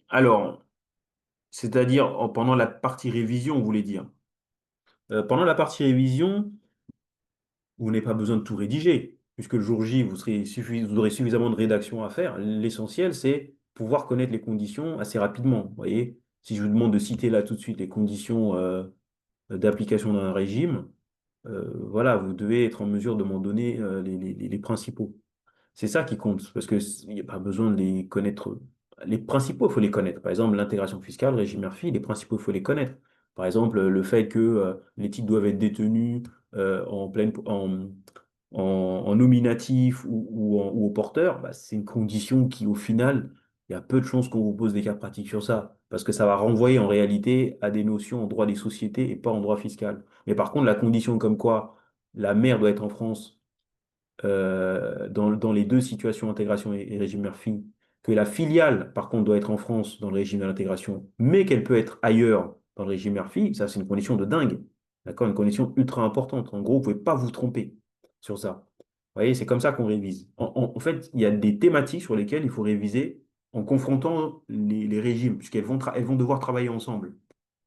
alors, c'est-à-dire pendant la partie révision, vous voulez dire. Pendant la partie révision, vous n'avez pas besoin de tout rédiger, puisque le jour J, vous aurez suffisamment de rédaction à faire. L'essentiel, c'est pouvoir connaître les conditions assez rapidement. Vous voyez, si je vous demande de citer là tout de suite les conditions d'application d'un régime, voilà, vous devez être en mesure de m'en donner les principaux. C'est ça qui compte, parce qu'il n'y a pas besoin de les connaître. Les principaux, il faut les connaître. Par exemple, l'intégration fiscale, le régime Murphy, les principaux, il faut les connaître. Par exemple, le fait que les titres doivent être détenus en nominatif ou au porteur, bah, c'est une condition qui, au final, il y a peu de chances qu'on vous pose des cas pratiques sur ça, parce que ça va renvoyer en réalité à des notions en droit des sociétés et pas en droit fiscal. Mais par contre, la condition comme quoi la mère doit être en France dans les deux situations, intégration et régime Murphy, que la filiale, par contre, doit être en France dans le régime de l'intégration, mais qu'elle peut être ailleurs dans le régime Murphy, ça, c'est une condition de dingue. D'accord? Une condition ultra importante. En gros, vous ne pouvez pas vous tromper sur ça. Vous voyez, c'est comme ça qu'on révise. En fait, il y a des thématiques sur lesquelles il faut réviser en confrontant les régimes, elles vont devoir travailler ensemble.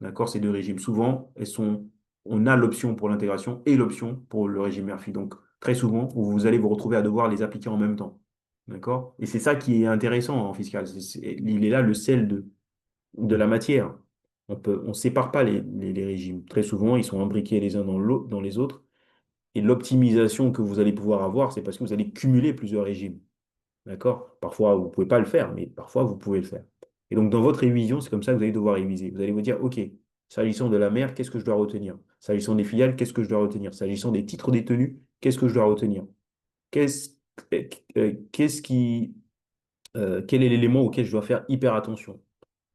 D'accord? Ces deux régimes. Souvent, on a l'option pour l'intégration et l'option pour le régime Murphy. Donc, très souvent, où vous allez vous retrouver à devoir les appliquer en même temps. D'accord? Et c'est ça qui est intéressant en fiscal. Il est là le sel de la matière. On sépare pas les régimes. Très souvent, ils sont imbriqués les uns dans les autres. Et l'optimisation que vous allez pouvoir avoir, c'est parce que vous allez cumuler plusieurs régimes. D'accord? Parfois, vous ne pouvez pas le faire, mais parfois, vous pouvez le faire. Et donc, dans votre révision, c'est comme ça que vous allez devoir réviser. Vous allez vous dire, OK, s'agissant de la mère, qu'est-ce que je dois retenir? S'agissant des filiales, qu'est-ce que je dois retenir? S'agissant des titres détenus, qu'est-ce que je dois retenir? Qu'est-ce, qu'est-ce qui, quel est l'élément auquel je dois faire hyper attention?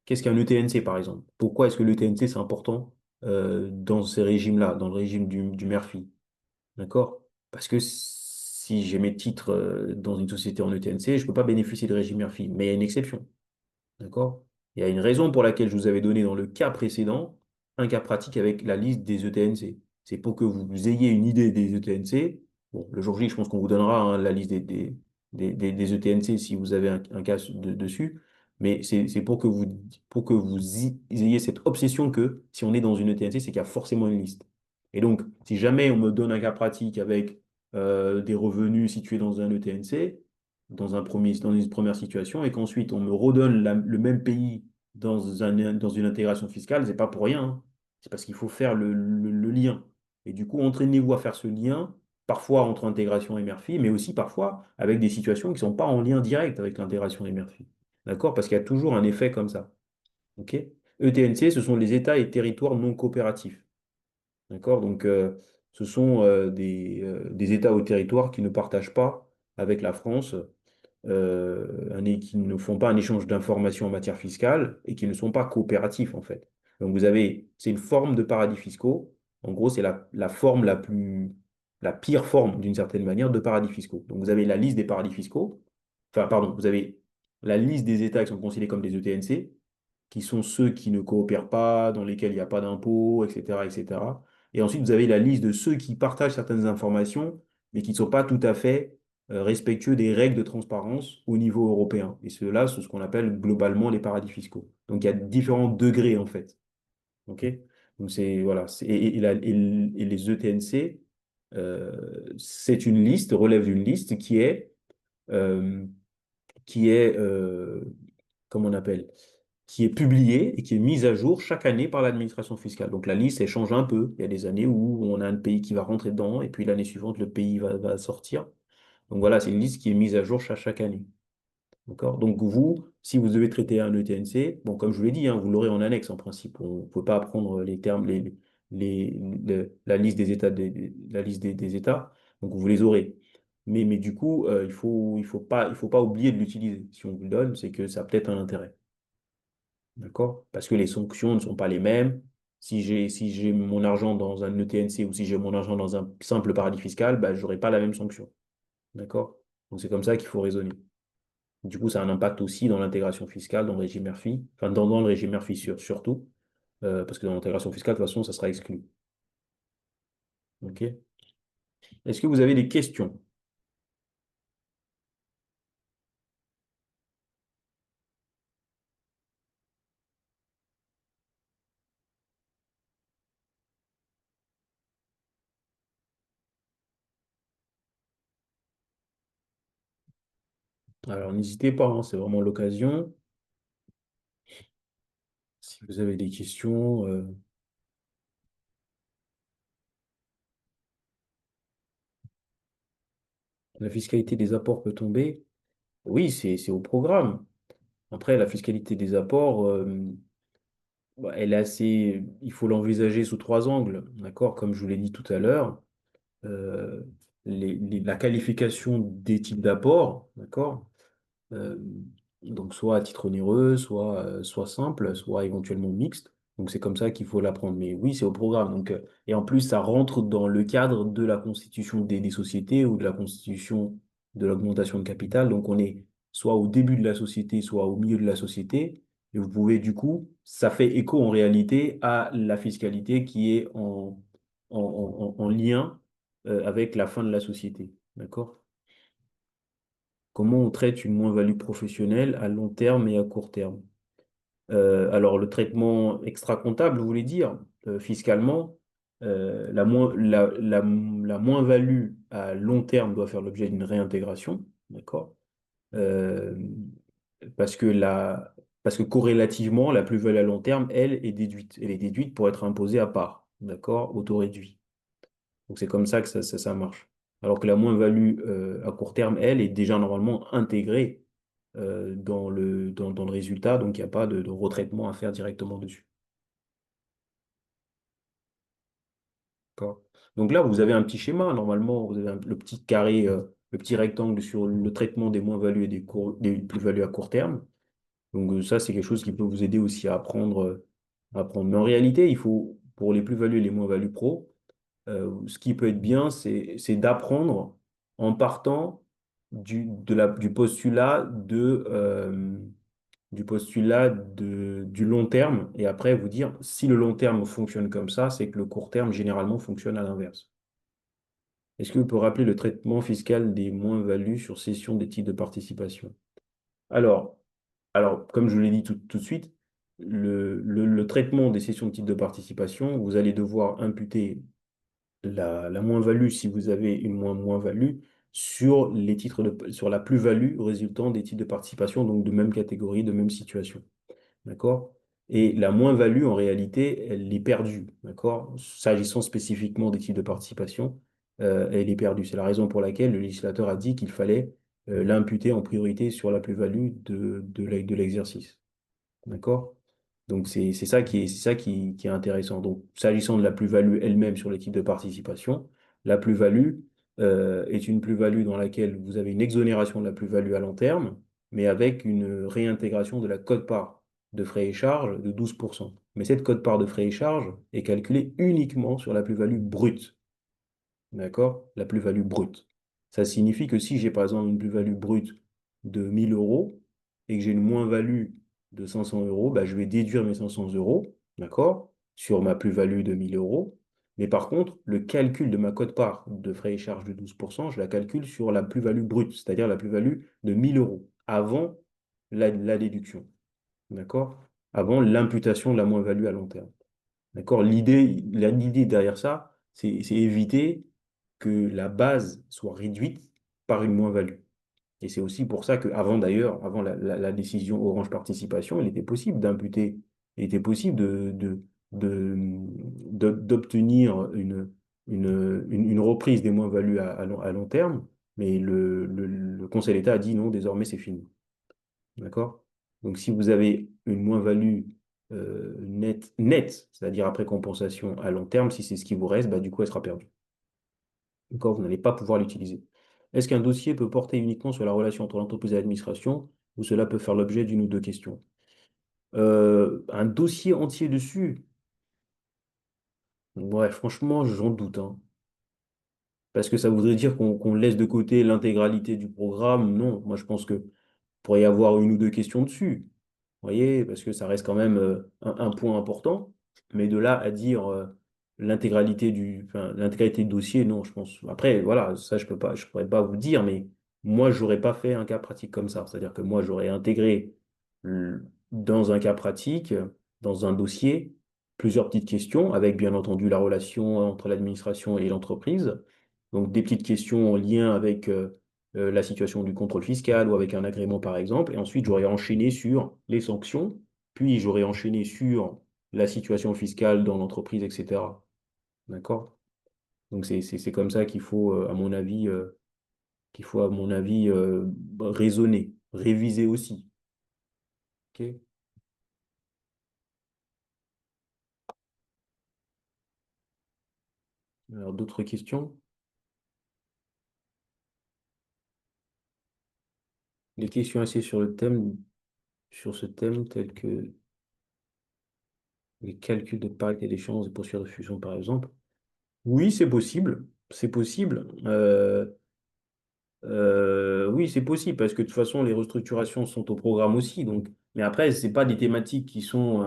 Qu'est-ce qu'un ETNC, par exemple? Pourquoi est-ce que l'ETNC, c'est important dans ces régimes-là, dans le régime du Murphy? D'accord? Parce que si j'ai mes titres dans une société en ETNC, je ne peux pas bénéficier de régime Murphy. Mais il y a une exception. D'accord? Il y a une raison pour laquelle je vous avais donné dans le cas précédent. un cas pratique avec la liste des ETNC. C'est pour que vous ayez une idée des ETNC. Bon, le jour J, je pense qu'on vous donnera hein, la liste des ETNC si vous avez un cas dessus. Mais c'est pour que vous ayez cette obsession que si on est dans une ETNC, c'est qu'il y a forcément une liste. Et donc, si jamais on me donne un cas pratique avec des revenus situés dans un ETNC, dans une première situation, et qu'ensuite on me redonne le même pays dans une intégration fiscale, c'est pas pour rien, hein. C'est parce qu'il faut faire le lien. Et du coup, entraînez-vous à faire ce lien, parfois entre intégration et mère-fille, mais aussi parfois avec des situations qui ne sont pas en lien direct avec l'intégration des mère-fille. D'accord? Parce qu'il y a toujours un effet comme ça. OK? ETNC, ce sont les États et territoires non coopératifs. D'accord? Donc, ce sont des États ou territoires qui ne partagent pas avec la France qui ne font pas un échange d'informations en matière fiscale et qui ne sont pas coopératifs en fait. Donc vous avez, c'est une forme de paradis fiscaux. En gros, c'est la forme la pire forme d'une certaine manière de paradis fiscaux. Donc vous avez la liste des paradis fiscaux, enfin pardon, vous avez la liste des États qui sont considérés comme des ETNC, qui sont ceux qui ne coopèrent pas, dans lesquels il n'y a pas d'impôts, etc., etc. Et cetera. Et ensuite, vous avez la liste de ceux qui partagent certaines informations, mais qui ne sont pas tout à fait respectueux des règles de transparence au niveau européen. Et ceux-là, c'est ce qu'on appelle globalement les paradis fiscaux. Donc, il y a différents degrés, en fait. OK? Donc, c'est, voilà. Et les ETNC, c'est une liste, relève d'une liste euh, qui est comment on appelle? Qui est publiée et qui est mise à jour chaque année par l'administration fiscale. Donc la liste, elle change un peu. Il y a des années où on a un pays qui va rentrer dedans et puis l'année suivante, le pays va sortir. Donc voilà, c'est une liste qui est mise à jour chaque année. D'accord? Donc vous, si vous devez traiter un ETNC, bon, comme je vous l'ai dit, hein, vous l'aurez en annexe en principe. On ne peut pas apprendre les termes, la liste des États, la liste des États. Donc vous les aurez. Mais du coup, il faut pas oublier de l'utiliser. Si on vous le donne, c'est que ça a peut-être un intérêt. D'accord? Parce que les sanctions ne sont pas les mêmes. Si j'ai mon argent dans un ETNC ou si j'ai mon argent dans un simple paradis fiscal, bah, je n'aurai pas la même sanction. D'accord? Donc c'est comme ça qu'il faut raisonner. Du coup, ça a un impact aussi dans l'intégration fiscale, dans le régime Murphy, enfin dans le régime Murphy surtout, parce que dans l'intégration fiscale, de toute façon, ça sera exclu. OK? Est-ce que vous avez des questions? Alors n'hésitez pas, hein, c'est vraiment l'occasion. Si vous avez des questions, la fiscalité des apports peut tomber. Oui, c'est au programme. Après, la fiscalité des apports, bah, elle est assez, il faut l'envisager sous trois angles, d'accord? Comme je vous l'ai dit tout à l'heure, euh, la qualification des types d'apports, d'accord? Euh, donc soit à titre onéreux, soit simple, soit éventuellement mixte. Donc c'est comme ça qu'il faut l'apprendre. Mais oui, c'est au programme. Donc, et en plus, ça rentre dans le cadre de la constitution des sociétés ou de la constitution de l'augmentation de capital. Donc on est soit au début de la société, soit au milieu de la société. Et vous pouvez, du coup, ça fait écho en réalité à la fiscalité qui est en lien avec la fin de la société. D'accord? Comment on traite une moins-value professionnelle à long terme et à court terme? Alors, le traitement extra-comptable, vous voulez dire, fiscalement, la moins-value à long terme doit faire l'objet d'une réintégration, d'accord? Euh, parce que parce que corrélativement, la plus-value à long terme, elle, est déduite. Elle est déduite pour être imposée à part, d'accord? Au taux réduit. Donc c'est comme ça que ça marche. Alors que la moins-value à court terme, elle, est déjà normalement intégrée dans le résultat, donc il n'y a pas de retraitement à faire directement dessus. D'accord. Donc là, vous avez un petit schéma, normalement, vous avez le petit carré, le petit rectangle sur le traitement des moins-values et des plus-values à court terme. Donc ça, c'est quelque chose qui peut vous aider aussi à apprendre. Mais en réalité, il faut, pour les plus-values et les moins-values pro, ce qui peut être bien, c'est d'apprendre en partant du postulat du postulat du long terme et après vous dire si le long terme fonctionne comme ça, c'est que le court terme généralement fonctionne à l'inverse. Est-ce que vous pouvez rappeler le traitement fiscal des moins-values sur cession des titres de participation? Alors, comme je vous l'ai dit tout de suite, le traitement des cessions de titres de participation, vous allez devoir imputer la moins-value si vous avez une moins-value sur les titres sur la plus-value résultant des titres de participation, donc de même catégorie, de même situation. D'accord? Et la moins-value, en réalité, elle est perdue. D'accord? S'agissant spécifiquement des types de participation, elle est perdue. C'est la raison pour laquelle le législateur a dit qu'il fallait l'imputer en priorité sur la plus-value de l'exercice. D'accord? Donc, c'est ça qui est intéressant. Donc, s'agissant de la plus-value elle-même sur les types de participation, la plus-value est une plus-value dans laquelle vous avez une exonération de la plus-value à long terme, mais avec une réintégration de la quote-part de frais et charges de 12%. Mais cette quote-part de frais et charges est calculée uniquement sur la plus-value brute. D'accord? La plus-value brute. Ça signifie que si j'ai par exemple une plus-value brute de 1000 euros et que j'ai une moins-value de 500 euros, bah, je vais déduire mes 500 euros, d'accord, sur ma plus-value de 1000 euros. Mais par contre, le calcul de ma quote-part de frais et charges de 12%, je la calcule sur la plus-value brute, c'est-à-dire la plus-value de 1000 euros, avant la déduction, d'accord? Avant l'imputation de la moins-value à long terme. D'accord? L'idée derrière ça, c'est éviter que la base soit réduite par une moins-value. Et c'est aussi pour ça qu'avant d'ailleurs, avant la décision Orange Participation, il était possible d'imputer, il était possible d'obtenir une reprise des moins-values à long terme, mais le Conseil d'État a dit non, désormais c'est fini. D'accord? Donc, si vous avez une moins-value nette, c'est-à-dire après compensation à long terme, si c'est ce qui vous reste, bah, du coup, elle sera perdue. D'accord? Vous n'allez pas pouvoir l'utiliser. Est-ce qu'un dossier peut porter uniquement sur la relation entre l'entreprise et l'administration ou cela peut faire l'objet d'une ou deux questions? Un dossier entier dessus? Ouais, franchement, j'en doute, hein. Parce que ça voudrait dire qu'on laisse de côté l'intégralité du programme. Non, moi je pense que pourrait y avoir une ou deux questions dessus. Vous voyez, parce que ça reste quand même un point important. Mais de là à dire l'intégralité du dossier, non, je pense. Après, voilà, ça, je pourrais pas vous dire, mais moi, j'aurais pas fait un cas pratique comme ça. C'est-à-dire que moi, j'aurais intégré dans un cas pratique, dans un dossier, plusieurs petites questions, avec bien entendu la relation entre l'administration et l'entreprise. Donc, des petites questions en lien avec la situation du contrôle fiscal ou avec un agrément, par exemple. Et ensuite, j'aurais enchaîné sur les sanctions, puis j'aurais enchaîné sur la situation fiscale dans l'entreprise, etc. D'accord? Donc, c'est comme ça qu'il faut, à mon avis, raisonner, réviser aussi. OK? Alors, d'autres questions? Des questions assez sur le thème, sur ce thème, telles que les calculs de parité des chances et postures de fusion, par exemple. Oui, c'est possible. C'est possible. Oui, c'est possible parce que de toute façon, les restructurations sont au programme aussi. Donc, mais après, c'est pas des thématiques qui sont,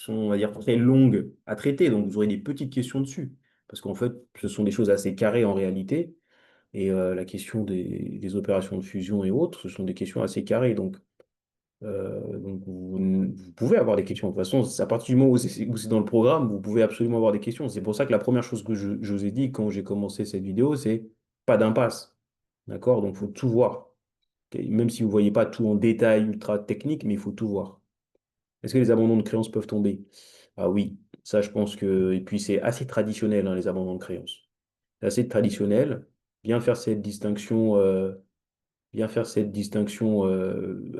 on va dire, très longues à traiter. Donc, vous aurez des petites questions dessus parce qu'en fait, ce sont des choses assez carrées en réalité. Et la question des opérations de fusion et autres, ce sont des questions assez carrées. Donc vous pouvez avoir des questions. De toute façon, à partir du moment où c'est dans le programme, vous pouvez absolument avoir des questions. C'est pour ça que la première chose que je vous ai dit quand j'ai commencé cette vidéo, c'est pas d'impasse. D'accord? Donc, il faut tout voir. Ok. Même si vous ne voyez pas tout en détail ultra technique, mais il faut tout voir. Est-ce que les abandons de créances peuvent tomber? Ah oui, ça je pense que. Et puis c'est assez traditionnel, hein, les abandons de créances. C'est assez traditionnel. Bien faire cette distinction. Bien faire cette distinction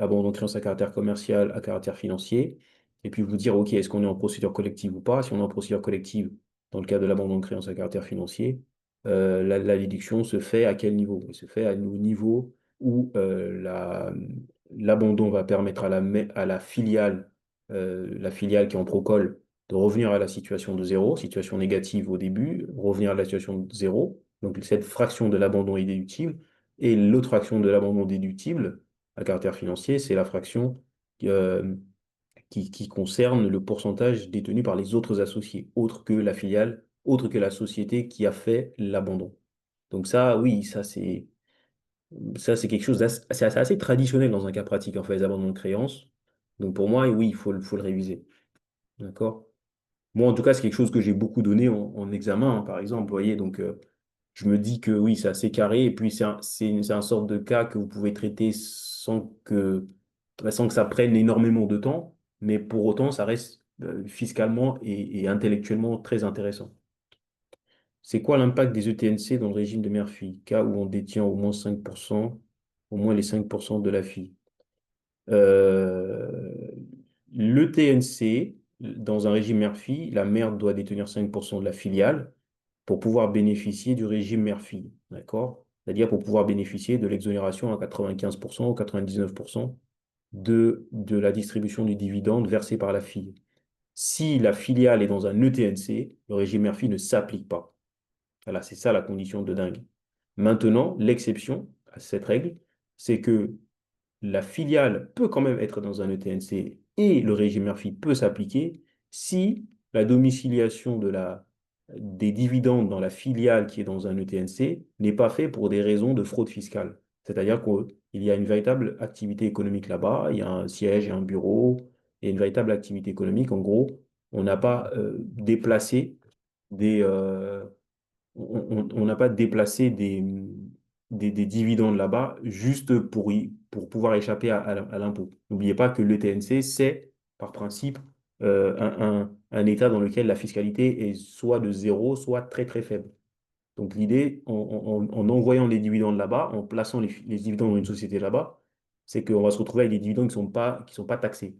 abandon de créance à caractère commercial, à caractère financier, et puis vous dire, OK, est-ce qu'on est en procédure collective ou pas? Si on est en procédure collective, dans le cas de l'abandon de créance à caractère financier, la déduction se fait à quel niveau? Elle se fait au niveau où l'abandon va permettre à la filiale qui est en procol, de revenir à la situation de zéro, situation négative au début, revenir à la situation de zéro. Donc cette fraction de l'abandon est déductible. Et l'autre action de l'abandon déductible, à caractère financier, c'est la fraction euh, qui concerne le pourcentage détenu par les autres associés, autres que la filiale, autre que la société qui a fait l'abandon. Donc ça, oui, ça c'est quelque chose c'est assez traditionnel dans un cas pratique, en fait, les abandons de créances. Donc pour moi, oui, faut le réviser. D'accord? Moi, en tout cas, c'est quelque chose que j'ai beaucoup donné en examen, hein, par exemple. Vous voyez, donc je me dis que oui, c'est assez carré. Et puis, c'est un sorte de cas que vous pouvez traiter sans que ça prenne énormément de temps. Mais pour autant, ça reste fiscalement et intellectuellement très intéressant. C'est quoi l'impact des ETNC dans le régime de mère-fille? Cas où on détient au moins 5%, au moins les 5% de la fille. Euh, L'ETNC, dans un régime mère-fille, la mère doit détenir 5% de la filiale pour pouvoir bénéficier du régime mère-fille. D'accord? C'est-à-dire pour pouvoir bénéficier de l'exonération à 95% ou 99% de la distribution du dividende versé par la fille. Si la filiale est dans un ETNC, le régime mère-fille ne s'applique pas. Voilà, c'est ça la condition de dingue. Maintenant, l'exception à cette règle, c'est que la filiale peut quand même être dans un ETNC et le régime Murphy peut s'appliquer si la domiciliation des dividendes dans la filiale qui est dans un ETNC n'est pas fait pour des raisons de fraude fiscale. C'est-à-dire qu'il y a une véritable activité économique là-bas, il y a un siège, il y a un bureau, il y a une véritable activité économique. En gros, on n'a pas déplacé des, on n'a pas déplacé des dividendes là-bas juste pour pouvoir échapper à l'impôt. N'oubliez pas que l'ETNC, c'est par principe un État dans lequel la fiscalité est soit de zéro, soit très très faible. Donc l'idée, en envoyant les dividendes là-bas, en plaçant les dividendes dans une société là-bas, c'est qu'on va se retrouver avec des dividendes qui sont pas taxés.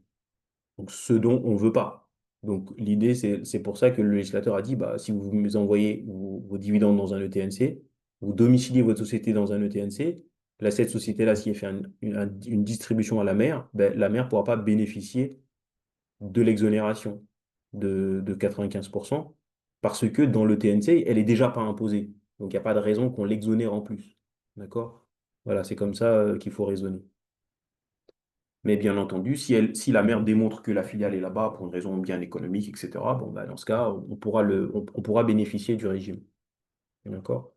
Donc, ce dont on ne veut pas. Donc, l'idée, c'est pour ça que le législateur a dit, bah, si vous envoyez vos dividendes dans un ETNC, vous domiciliez votre société dans un ETNC, là, cette société-là, si elle fait une distribution à la mère, ben, la mère ne pourra pas bénéficier de l'exonération de 95% parce que dans l'ETNC, elle n'est déjà pas imposée. Donc, il n'y a pas de raison qu'on l'exonère en plus. D'accord? Voilà, c'est comme ça, qu'il faut raisonner. Mais bien entendu, si la mère démontre que la filiale est là-bas pour une raison bien économique, etc., bon, bah, dans ce cas, on pourra bénéficier du régime. D'accord?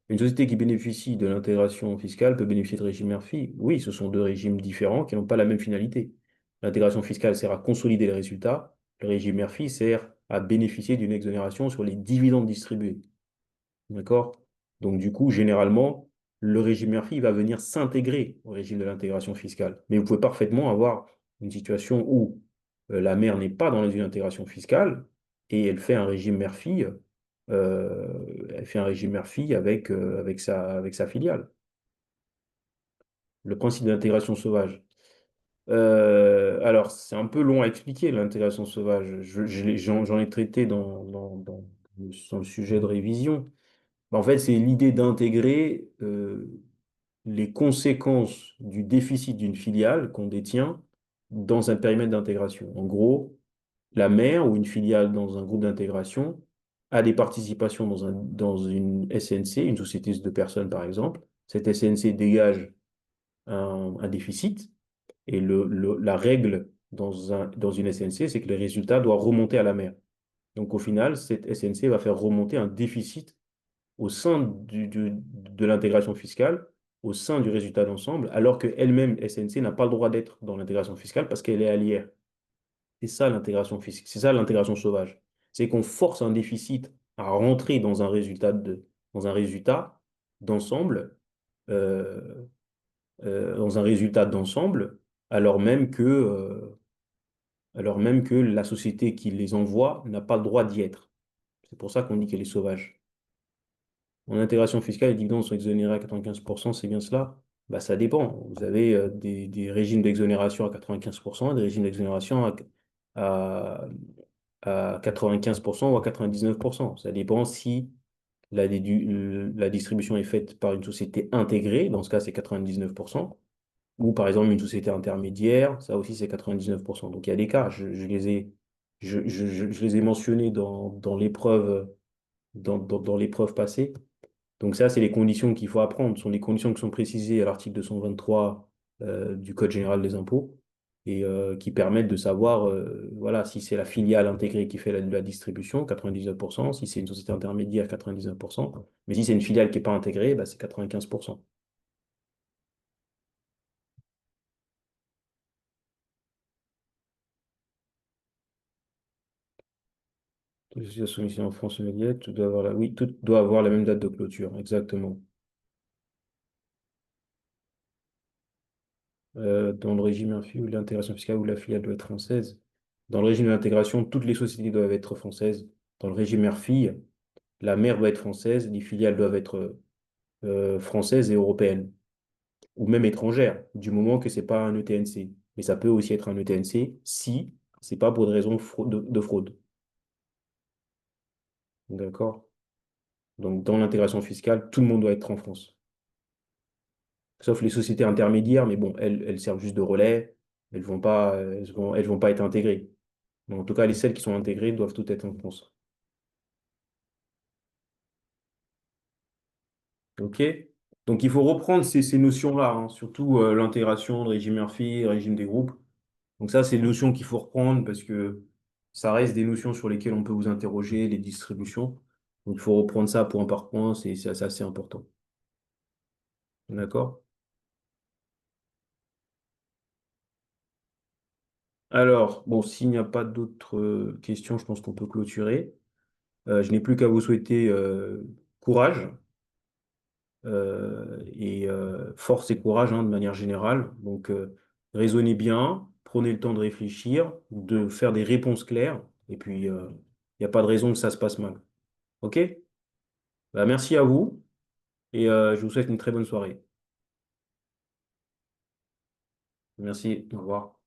Une société qui bénéficie de l'intégration fiscale peut bénéficier de régime mère-fille. Oui, ce sont deux régimes différents qui n'ont pas la même finalité. L'intégration fiscale sert à consolider les résultats. Le régime mère-fille sert à bénéficier d'une exonération sur les dividendes distribués. D'accord? Donc, du coup, généralement, le régime Murphy va venir s'intégrer au régime de l'intégration fiscale. Mais vous pouvez parfaitement avoir une situation où la mère n'est pas dans une intégration fiscale et elle fait un régime Murphy avec sa filiale. Le principe de l'intégration sauvage. Alors, c'est un peu long à expliquer, l'intégration sauvage. J'en ai traité dans le sujet de révision. En fait, c'est l'idée d'intégrer les conséquences du déficit d'une filiale qu'on détient dans un périmètre d'intégration. En gros, la mère ou une filiale dans un groupe d'intégration a des participations dans une SNC, une société de personnes par exemple. Cette SNC dégage un déficit et la règle dans une SNC, c'est que le résultat doit remonter à la mère. Donc au final, cette SNC va faire remonter un déficit au sein de l'intégration fiscale, au sein du résultat d'ensemble, alors qu'elle-même, SNC, n'a pas le droit d'être dans l'intégration fiscale parce qu'elle est alliée. C'est ça l'intégration fiscale, c'est ça l'intégration sauvage. C'est qu'on force un déficit à rentrer dans un résultat d'ensemble, euh, dans un résultat d'ensemble, alors même que la société qui les envoie n'a pas le droit d'y être. C'est pour ça qu'on dit qu'elle est sauvage. En intégration fiscale, les dividendes sont exonérés à 95%, c'est bien cela? Bah, ça dépend. Vous avez des régimes d'exonération à 95% et des régimes d'exonération à, à 95% ou à 99%. Ça dépend si la distribution est faite par une société intégrée, dans ce cas c'est 99%, ou par exemple une société intermédiaire, ça aussi c'est 99%. Donc il y a des cas, je les ai mentionnés dans l'épreuve dans l'épreuve passée. Donc ça, c'est les conditions qu'il faut apprendre. Ce sont les conditions qui sont précisées à l'article 223 du Code général des impôts et qui permettent de savoir voilà, si c'est la filiale intégrée qui fait la distribution, 99%, si c'est une société intermédiaire, 99%, mais si c'est une filiale qui n'est pas intégrée, bah, c'est 95%. Toutes les sociétés soumises en France immédiate, tout doit avoir oui, tout doit avoir la même date de clôture, exactement. Dans le régime infus où l'intégration fiscale ou la filiale doit être française. Dans le régime d'intégration, toutes les sociétés doivent être françaises. Dans le régime mère-fille, la mère doit être française, les filiales doivent être françaises et européennes, ou même étrangères, du moment que c'est pas un ETNC. Mais ça peut aussi être un ETNC si c'est pas pour des raisons de fraude. D'accord? Donc, dans l'intégration fiscale, tout le monde doit être en France. Sauf les sociétés intermédiaires, mais bon, elles servent juste de relais. Elles vont pas être intégrées. Mais en tout cas, les celles qui sont intégrées doivent toutes être en France. OK? Donc, il faut reprendre ces notions-là, hein, surtout l'intégration, le régime Murphy, le régime des groupes. Donc, ça, c'est des notions qu'il faut reprendre parce que ça reste des notions sur lesquelles on peut vous interroger, les distributions. Donc, il faut reprendre ça point par point, c'est assez important. D'accord? Alors, bon, s'il n'y a pas d'autres questions, je pense qu'on peut clôturer. Je n'ai plus qu'à vous souhaiter courage et force et courage hein, de manière générale. Donc, raisonnez bien, prenez le temps de réfléchir, de faire des réponses claires, et puis il n'y a pas de raison que ça se passe mal. OK? Bah, merci à vous et je vous souhaite une très bonne soirée. Merci, au revoir.